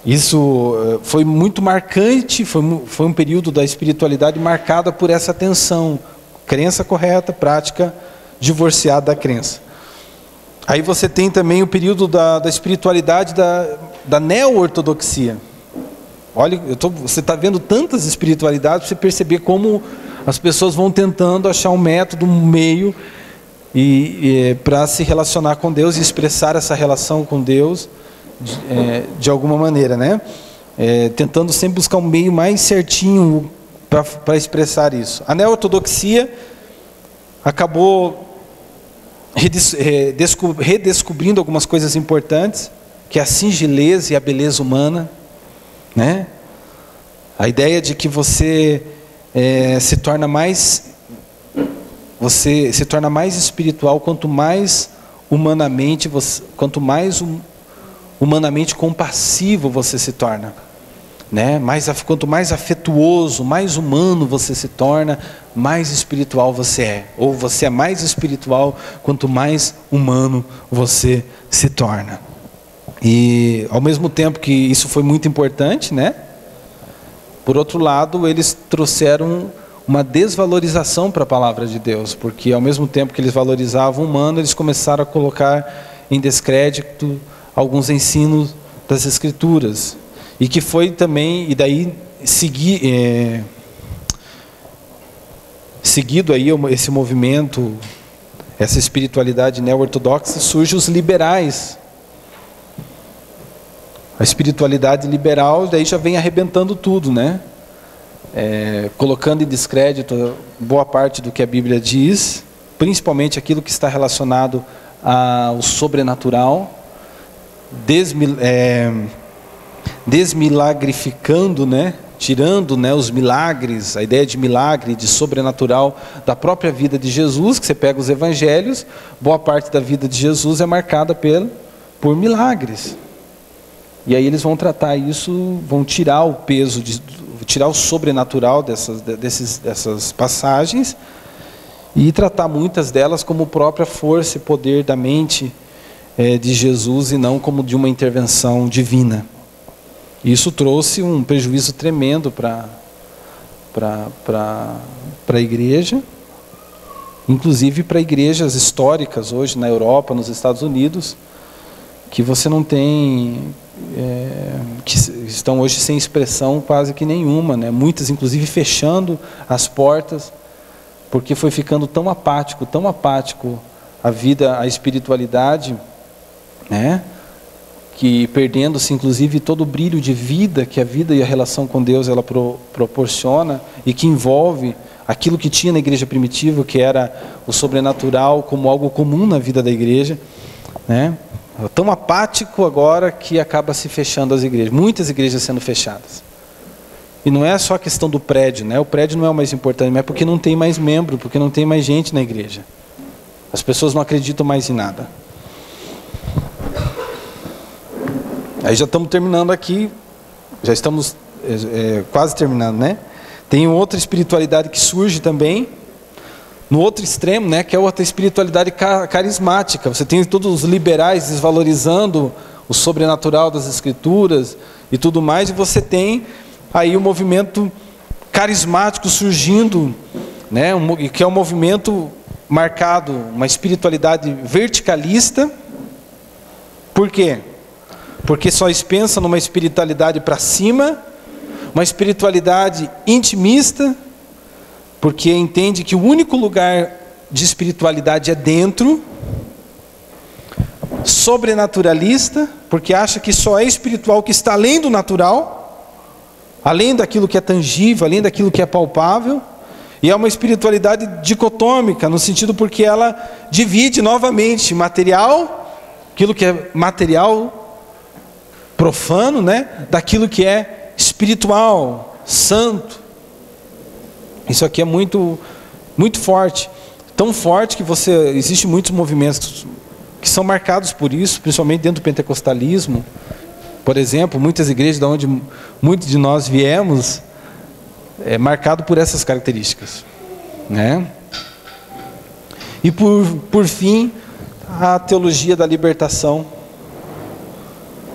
Isso foi muito marcante, foi um período da espiritualidade marcada por essa tensão, crença correta, prática divorciada da crença. Aí você tem também o período da espiritualidade da neo-ortodoxia. Olha, você está vendo tantas espiritualidades para você perceber como as pessoas vão tentando achar um método, um meio para se relacionar com Deus e expressar essa relação com Deus de alguma maneira, tentando sempre buscar um meio mais certinho para expressar isso. A neo-ortodoxia acabou redescobrindo algumas coisas importantes, que é a singeleza e a beleza humana, a ideia de que você se torna mais espiritual quanto mais humanamente compassivo você se torna, quanto mais afetuoso, mais humano você se torna, mais espiritual você é. Ou você é mais espiritual quanto mais humano você se torna. E ao mesmo tempo que isso foi muito importante, por outro lado, eles trouxeram uma desvalorização para a palavra de Deus, porque ao mesmo tempo que eles valorizavam o humano, eles começaram a colocar em descrédito alguns ensinos das Escrituras, e que foi também, e daí seguido aí esse movimento, essa espiritualidade neo-ortodoxa, surgem os liberais. A espiritualidade liberal daí já vem arrebentando tudo, colocando em descrédito boa parte do que a Bíblia diz, principalmente aquilo que está relacionado ao sobrenatural, desmilagrificando, tirando os milagres, a ideia de milagre, de sobrenatural da própria vida de Jesus, que você pega os evangelhos, boa parte da vida de Jesus é marcada por milagres. E aí eles vão tratar isso, vão tirar o peso, tirar o sobrenatural dessas passagens e tratar muitas delas como própria força e poder da mente de Jesus e não como de uma intervenção divina. Isso trouxe um prejuízo tremendo para a igreja, inclusive para igrejas históricas hoje na Europa, nos Estados Unidos, que você não tem, que estão hoje sem expressão quase que nenhuma, muitas inclusive fechando as portas, porque foi ficando tão apático a vida, a espiritualidade, que perdendo-se inclusive todo o brilho de vida que a vida e a relação com Deus ela proporciona, e que envolve aquilo que tinha na igreja primitiva, que era o sobrenatural como algo comum na vida da igreja, tão apático agora que acaba se fechando as igrejas, muitas igrejas sendo fechadas. E não é só a questão do prédio, o prédio não é o mais importante, mas é porque não tem mais membro, porque não tem mais gente na igreja. As pessoas não acreditam mais em nada. Aí já estamos terminando aqui, já estamos quase terminando, Tem outra espiritualidade que surge também, no outro extremo, né, que é outra espiritualidade carismática. Você tem todos os liberais desvalorizando o sobrenatural das Escrituras e tudo mais, e você tem aí o movimento carismático surgindo, né, que é um movimento marcado, uma espiritualidade verticalista. Por quê? Porque só pensa numa espiritualidade para cima, uma espiritualidade intimista, porque entende que o único lugar de espiritualidade é dentro, sobrenaturalista, porque acha que só é espiritual o que está além do natural, além daquilo que é tangível, além daquilo que é palpável, e é uma espiritualidade dicotômica, no sentido porque ela divide novamente material, aquilo que é material, profano, né, daquilo que é espiritual, santo. Isso aqui é muito, muito forte, tão forte que existem muitos movimentos que são marcados por isso, principalmente dentro do pentecostalismo. Por exemplo, muitas igrejas de onde muitos de nós viemos, é marcado por essas características, né? E por fim, a teologia da libertação,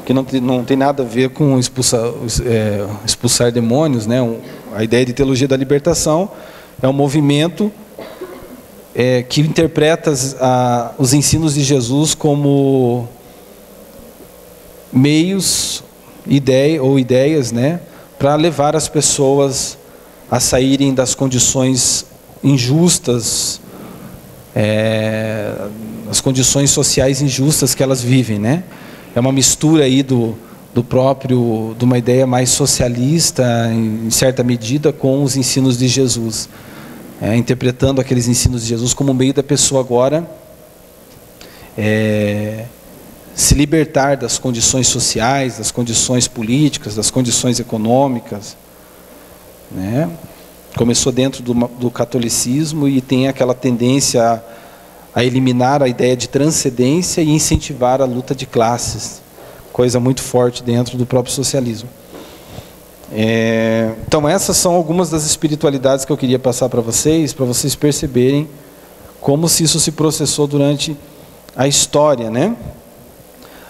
que não tem nada a ver com expulsar demônios, né? A ideia de teologia da libertação é um movimento que interpreta os ensinos de Jesus como meios, ideias, né, para levar as pessoas a saírem das condições injustas, as condições sociais injustas que elas vivem, né? É uma mistura aí de uma ideia mais socialista, em certa medida, com os ensinos de Jesus. Interpretando aqueles ensinos de Jesus como meio da pessoa agora se libertar das condições sociais, das condições políticas, das condições econômicas, né? Começou dentro do catolicismo e tem aquela tendência a eliminar a ideia de transcendência e incentivar a luta de classes, coisa muito forte dentro do próprio socialismo. Então essas são algumas das espiritualidades que eu queria passar para vocês perceberem como se isso se processou durante a história, né?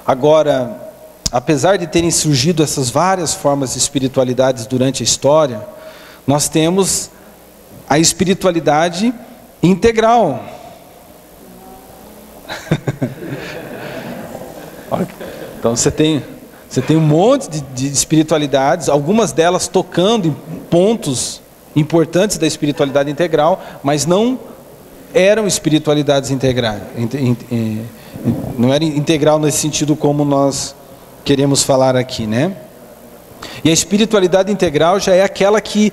Agora, apesar de terem surgido essas várias formas de espiritualidades durante a história, nós temos a espiritualidade integral. Então você tem um monte de espiritualidades, algumas delas tocando em pontos importantes da espiritualidade integral, mas não eram espiritualidades integrais. Não era integral nesse sentido como nós queremos falar aqui, né? E a espiritualidade integral já é aquela que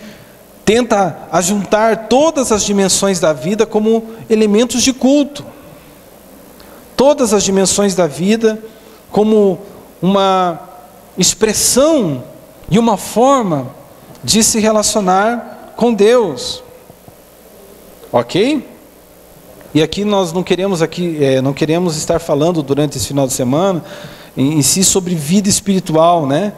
tenta ajuntar todas as dimensões da vida como elementos de culto. Todas as dimensões da vida como uma expressão e uma forma de se relacionar com Deus. Ok? E aqui nós não queremos estar falando durante esse final de semana em si sobre vida espiritual, né?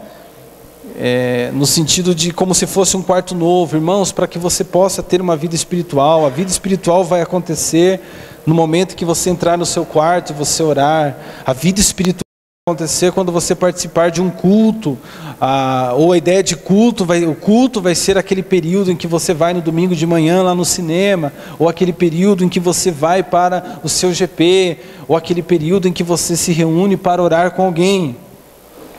No sentido de como se fosse um quarto novo, irmãos, para que você possa ter uma vida espiritual. A vida espiritual vai acontecer no momento que você entrar no seu quarto e você orar. A vida espiritual vai acontecer quando você participar de um culto, ou a ideia de culto, o culto vai ser aquele período em que você vai no domingo de manhã lá no cinema, ou aquele período em que você vai para o seu GP, ou aquele período em que você se reúne para orar com alguém.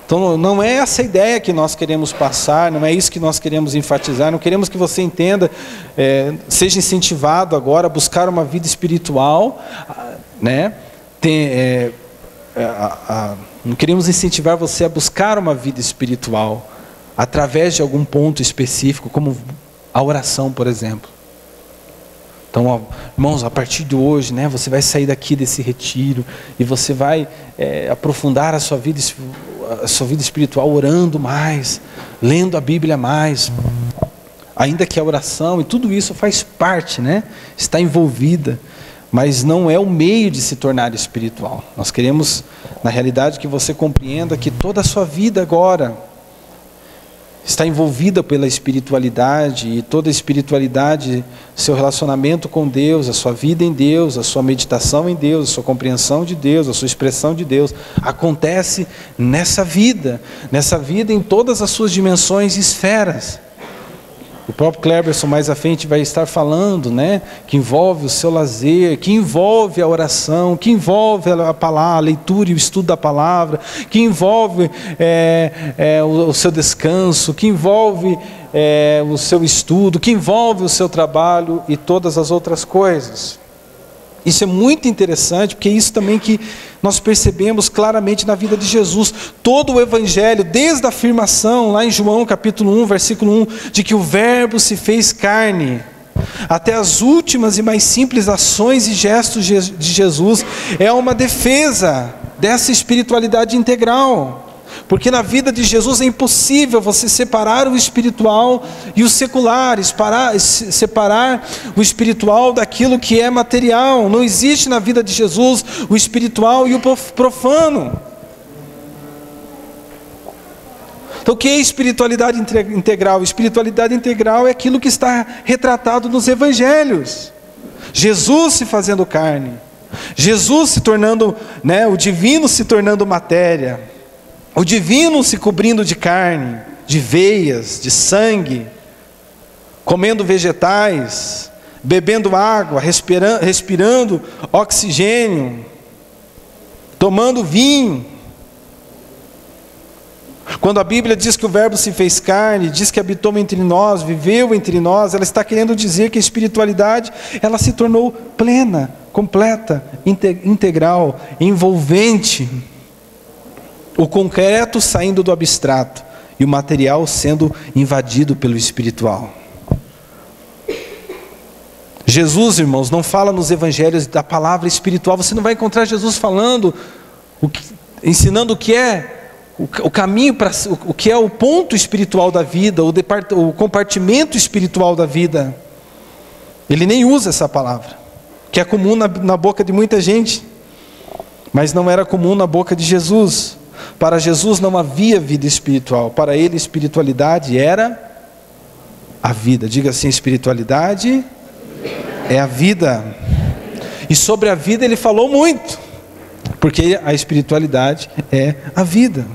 Então não é essa ideia que nós queremos passar, não é isso que nós queremos enfatizar, não queremos que você entenda, seja incentivado agora a buscar uma vida espiritual, né? Não queremos incentivar você a buscar uma vida espiritual através de algum ponto específico, como a oração, por exemplo. Então, irmãos, a partir de hoje, né, você vai sair daqui desse retiro e você vai aprofundar a sua vida espiritual orando mais, lendo a Bíblia mais, ainda que a oração e tudo isso faz parte, né, está envolvida, mas não é o meio de se tornar espiritual. Nós queremos, na realidade, que você compreenda que toda a sua vida agora está envolvida pela espiritualidade, e toda a espiritualidade, seu relacionamento com Deus, a sua vida em Deus, a sua meditação em Deus, a sua compreensão de Deus, a sua expressão de Deus, acontece nessa vida em todas as suas dimensões e esferas. O próprio Cleberson mais à frente vai estar falando, né, que envolve o seu lazer, que envolve a oração, que envolve a palavra, a leitura e o estudo da palavra, que envolve o seu descanso, que envolve o seu estudo, que envolve o seu trabalho e todas as outras coisas. Isso é muito interessante, porque é isso também que nós percebemos claramente na vida de Jesus. Todo o Evangelho, desde a afirmação, lá em João capítulo 1, versículo 1, de que o Verbo se fez carne, até as últimas e mais simples ações e gestos de Jesus, é uma defesa dessa espiritualidade integral. Porque na vida de Jesus é impossível você separar o espiritual e o secular, separar o espiritual daquilo que é material. Não existe na vida de Jesus o espiritual e o profano. Então o que é espiritualidade integral? Espiritualidade integral é aquilo que está retratado nos evangelhos. Jesus se fazendo carne, Jesus se tornando, o divino se tornando matéria, o divino se cobrindo de carne, de veias, de sangue, comendo vegetais, bebendo água, respirando oxigênio, tomando vinho. Quando a Bíblia diz que o Verbo se fez carne, diz que habitou entre nós, viveu entre nós, ela está querendo dizer que a espiritualidade, ela se tornou plena, completa, integral, envolvente. O concreto saindo do abstrato e o material sendo invadido pelo espiritual. Jesus, irmãos, não fala nos evangelhos da palavra espiritual. Você não vai encontrar Jesus falando, ensinando o que é o caminho para o que é o ponto espiritual da vida, o compartimento espiritual da vida. Ele nem usa essa palavra, que é comum na boca de muita gente, mas não era comum na boca de Jesus. Para Jesus não havia vida espiritual. Para ele, espiritualidade era a vida. Diga assim: espiritualidade é a vida. E sobre a vida ele falou muito, porque a espiritualidade é a vida.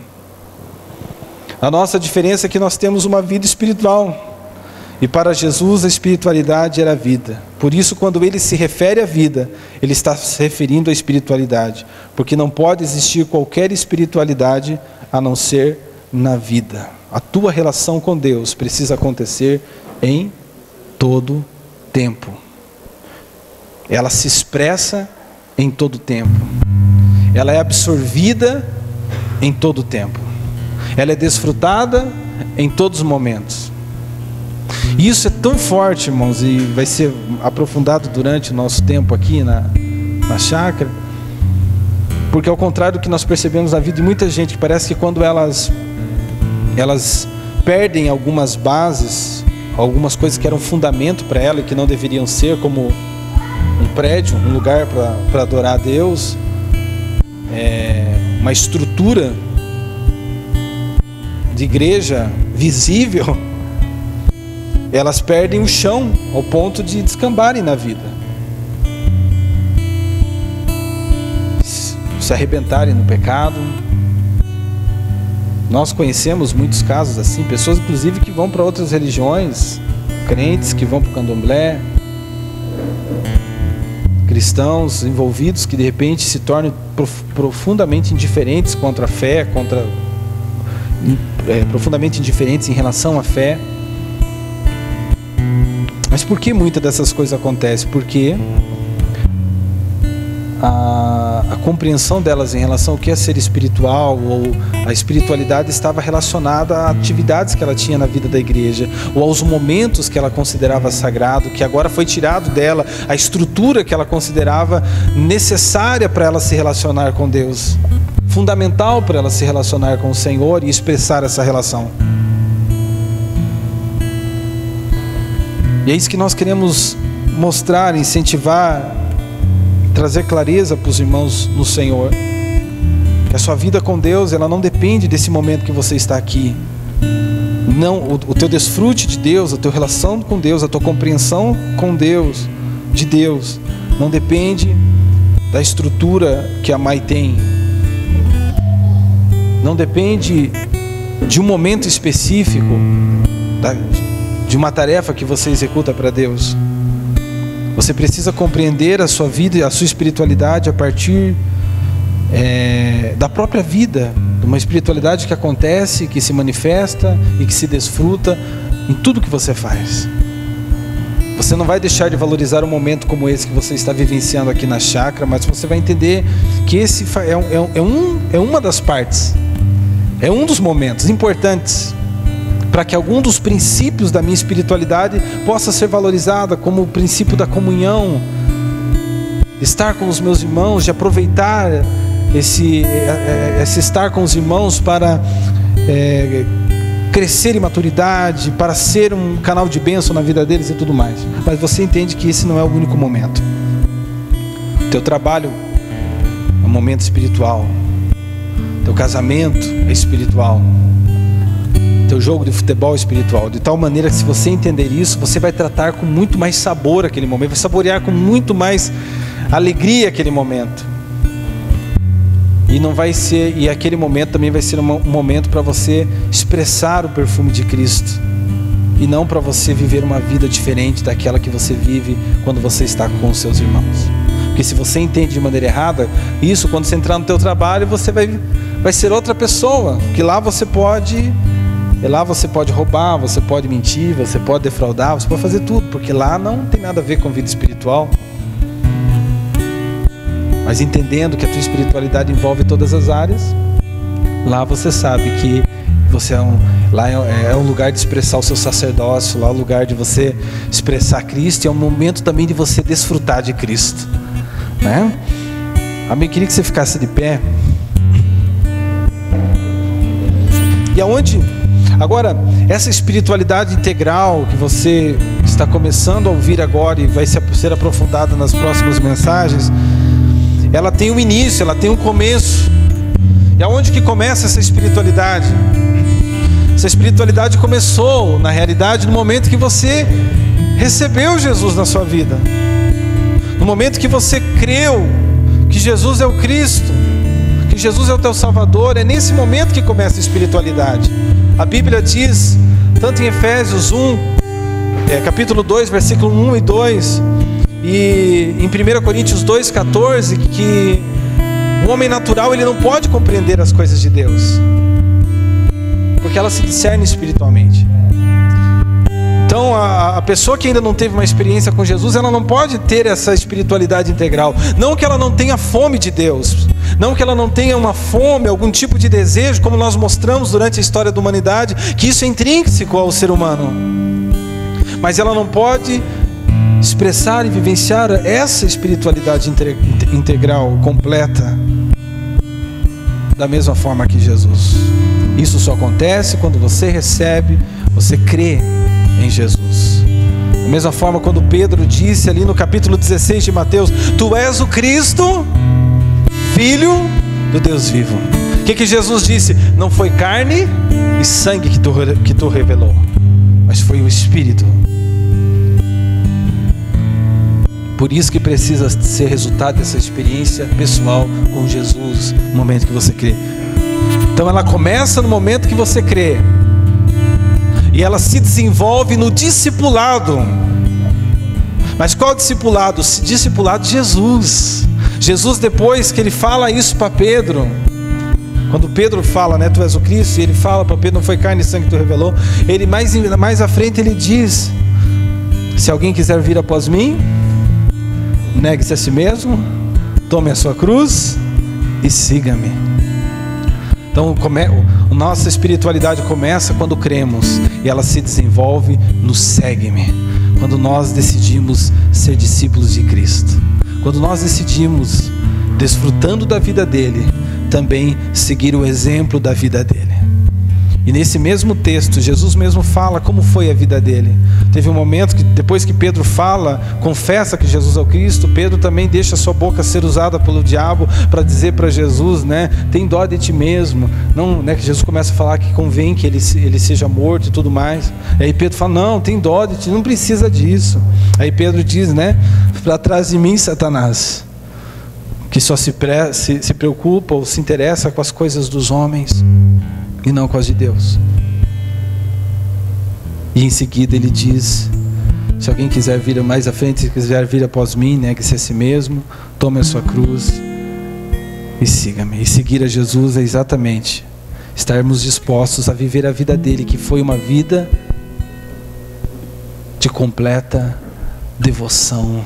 A nossa diferença é que nós temos uma vida espiritual, e para Jesus a espiritualidade era a vida. Por isso, quando ele se refere à vida, ele está se referindo à espiritualidade, porque não pode existir qualquer espiritualidade a não ser na vida. A tua relação com Deus precisa acontecer em todo tempo. Ela se expressa em todo tempo. Ela é absorvida em todo tempo. Ela é desfrutada em todos os momentos. E isso é tão forte, irmãos, e vai ser aprofundado durante o nosso tempo aqui na chácara, porque ao contrário do que nós percebemos na vida de muita gente, parece que quando elas perdem algumas bases, algumas coisas que eram fundamento para ela e que não deveriam ser, como um prédio, um lugar para adorar a Deus, uma estrutura de igreja visível, elas perdem o chão ao ponto de descambarem na vida, se arrebentarem no pecado. Nós conhecemos muitos casos assim, pessoas inclusive que vão para outras religiões, crentes que vão para o candomblé, cristãos envolvidos que de repente se tornam profundamente indiferentes contra a fé, profundamente indiferentes em relação à fé. Mas por que muitas dessas coisas acontecem? Porque a compreensão delas em relação ao que é ser espiritual, ou a espiritualidade estava relacionada a atividades que ela tinha na vida da igreja, ou aos momentos que ela considerava sagrado, que agora foi tirado dela, a estrutura que ela considerava necessária para ela se relacionar com Deus, fundamental para ela se relacionar com o Senhor e expressar essa relação. E é isso que nós queremos mostrar, incentivar, trazer clareza para os irmãos no Senhor. Que a sua vida com Deus, ela não depende desse momento que você está aqui. não, o teu desfrute de Deus, a tua relação com Deus, a tua compreensão com Deus, de Deus, não depende da estrutura que a mãe tem, não depende de um momento específico, de uma tarefa que você executa para Deus. Você precisa compreender a sua vida e a sua espiritualidade a partir da própria vida, de uma espiritualidade que acontece, que se manifesta e que se desfruta em tudo que você faz. Você não vai deixar de valorizar um momento como esse que você está vivenciando aqui na chácara, mas você vai entender que esse é uma das partes, é um dos momentos importantes para que algum dos princípios da minha espiritualidade possa ser valorizada, como o princípio da comunhão, estar com os meus irmãos, de aproveitar esse estar com os irmãos para crescer em maturidade, para ser um canal de bênção na vida deles e tudo mais. Mas você entende que esse não é o único momento. O teu trabalho é um momento espiritual, teu casamento é espiritual, teu jogo de futebol é espiritual, de tal maneira que, se você entender isso, você vai tratar com muito mais sabor aquele momento, vai saborear com muito mais alegria aquele momento. E não vai ser, e aquele momento também vai ser um momento para você expressar o perfume de Cristo, e não para você viver uma vida diferente daquela que você vive quando você está com os seus irmãos. Porque se você entende de maneira errada isso, quando você entrar no teu trabalho, você vai ser outra pessoa, que lá você pode roubar, você pode mentir, você pode defraudar, você pode fazer tudo, porque lá não tem nada a ver com vida espiritual. Mas entendendo que a tua espiritualidade envolve todas as áreas, lá você sabe que você lá é um lugar de expressar o seu sacerdócio, lá é um lugar de você expressar Cristo, e é um momento também de você desfrutar de Cristo, né? Amém? Queria que você ficasse de pé. E aonde? Agora, essa espiritualidade integral que você está começando a ouvir agora e vai ser aprofundada nas próximas mensagens, ela tem um início, ela tem um começo. E aonde que começa essa espiritualidade? Essa espiritualidade começou, na realidade, no momento que você recebeu Jesus na sua vida, no momento que você creu que Jesus é o Cristo, que Jesus é o teu Salvador. É nesse momento que começa a espiritualidade. A Bíblia diz, tanto em Efésios 1, capítulo 2, versículo 1 e 2, e em 1 Coríntios 2, 14, que o homem natural, ele não pode compreender as coisas de Deus, porque ela se discerne espiritualmente. Então a pessoa que ainda não teve uma experiência com Jesus, ela não pode ter essa espiritualidade integral. Não que ela não tenha fome de Deus, não que ela não tenha uma fome, algum tipo de desejo, como nós mostramos durante a história da humanidade, que isso é intrínseco ao ser humano, mas ela não pode expressar e vivenciar essa espiritualidade integral, completa, da mesma forma que Jesus. Isso só acontece quando você recebe, você crê em Jesus. Da mesma forma, quando Pedro disse ali no capítulo 16 de Mateus: Tu és o Cristo, Filho do Deus vivo. O que Jesus disse? Não foi carne e sangue que tu revelou, mas foi o Espírito. Por isso que precisa ser resultado dessa experiência pessoal com Jesus, no momento que você crê. Então ela começa no momento que você crê, e ela se desenvolve no discipulado. Mas qual discipulado? O discipulado de Jesus. Jesus, depois que ele fala isso para Pedro, quando Pedro fala, né, tu és o Cristo, e ele fala para Pedro: não foi carne e sangue que tu revelou. Ele mais à frente ele diz: se alguém quiser vir após mim, negue-se a si mesmo, tome a sua cruz e siga-me. Então a nossa espiritualidade começa quando cremos, e ela se desenvolve no segue-me, quando nós decidimos ser discípulos de Cristo, quando nós decidimos, desfrutando da vida dele, também seguir o exemplo da vida dele. E nesse mesmo texto, Jesus mesmo fala como foi a vida dele. Teve um momento que, depois que Pedro fala, confessa que Jesus é o Cristo, Pedro também deixa a sua boca ser usada pelo diabo para dizer para Jesus, né, tem dó de ti mesmo. Não, né, que Jesus começa a falar que convém que ele seja morto e tudo mais. Aí Pedro fala, não, tem dó de ti, não precisa disso. Aí Pedro diz, né, para trás de mim, Satanás, que só se preocupa ou se interessa com as coisas dos homens e não com as de Deus. E em seguida ele diz, se alguém quiser vir mais à frente, se quiser vir após mim, negue-se a si mesmo, tome a sua cruz e siga-me. E seguir a Jesus é exatamente estarmos dispostos a viver a vida dele, que foi uma vida de completa devoção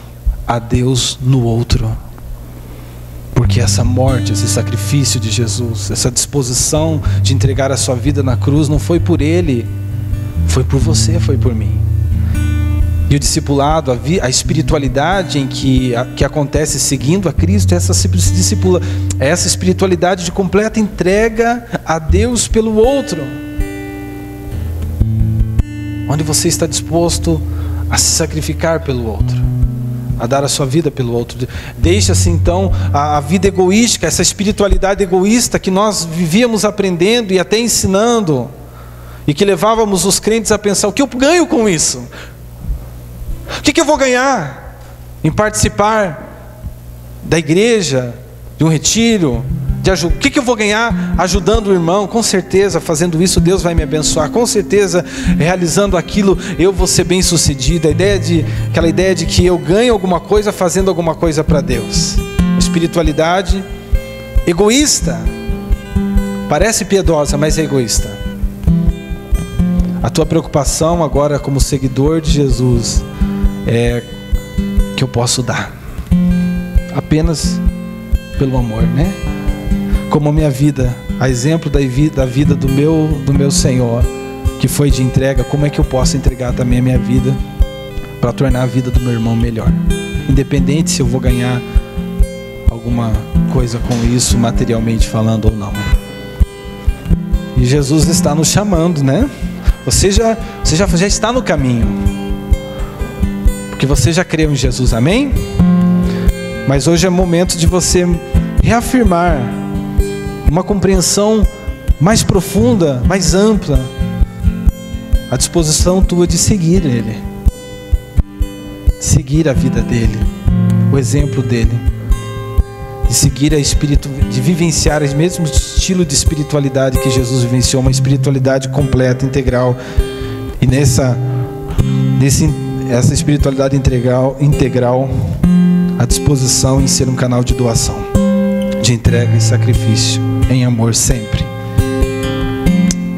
a Deus no outro. Porque essa morte, esse sacrifício de Jesus, essa disposição de entregar a sua vida na cruz, não foi por ele, foi por você, foi por mim. E o discipulado, a espiritualidade em que acontece seguindo a Cristo, essa espiritualidade de completa entrega a Deus pelo outro, onde você está disposto a se sacrificar pelo outro, a dar a sua vida pelo outro. Deixa-se então a vida egoística, essa espiritualidade egoísta que nós vivíamos aprendendo e até ensinando, e que levávamos os crentes a pensar, o que eu ganho com isso? O que eu vou ganhar em participar da igreja, de um retiro, o que eu vou ganhar ajudando o irmão? Com certeza, fazendo isso Deus vai me abençoar, com certeza, realizando aquilo eu vou ser bem sucedido. Aquela ideia de que eu ganho alguma coisa fazendo alguma coisa para Deus. Espiritualidade egoísta, parece piedosa, mas é egoísta. A tua preocupação agora como seguidor de Jesus é que eu posso dar apenas pelo amor, né? Como a minha vida, a exemplo da vida do meu Senhor, que foi de entrega, como é que eu posso entregar também a minha vida para tornar a vida do meu irmão melhor, independente se eu vou ganhar alguma coisa com isso, materialmente falando ou não. E Jesus está nos chamando, né? Você já está no caminho, porque você já creu em Jesus, amém? Mas hoje é momento de você reafirmar uma compreensão mais profunda, mais ampla, a disposição tua de seguir Ele, seguir a vida dEle, o exemplo dEle, de seguir de vivenciar o mesmo estilo de espiritualidade que Jesus vivenciou, uma espiritualidade completa, integral. E essa espiritualidade integral, a disposição em ser um canal de doação, de entrega e sacrifício, em amor sempre.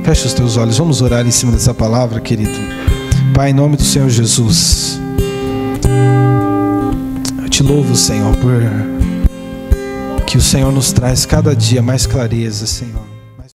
Fecha os teus olhos, vamos orar em cima dessa palavra, querido. Pai, em nome do Senhor Jesus, eu te louvo, Senhor, por que o Senhor nos traz cada dia mais clareza, Senhor.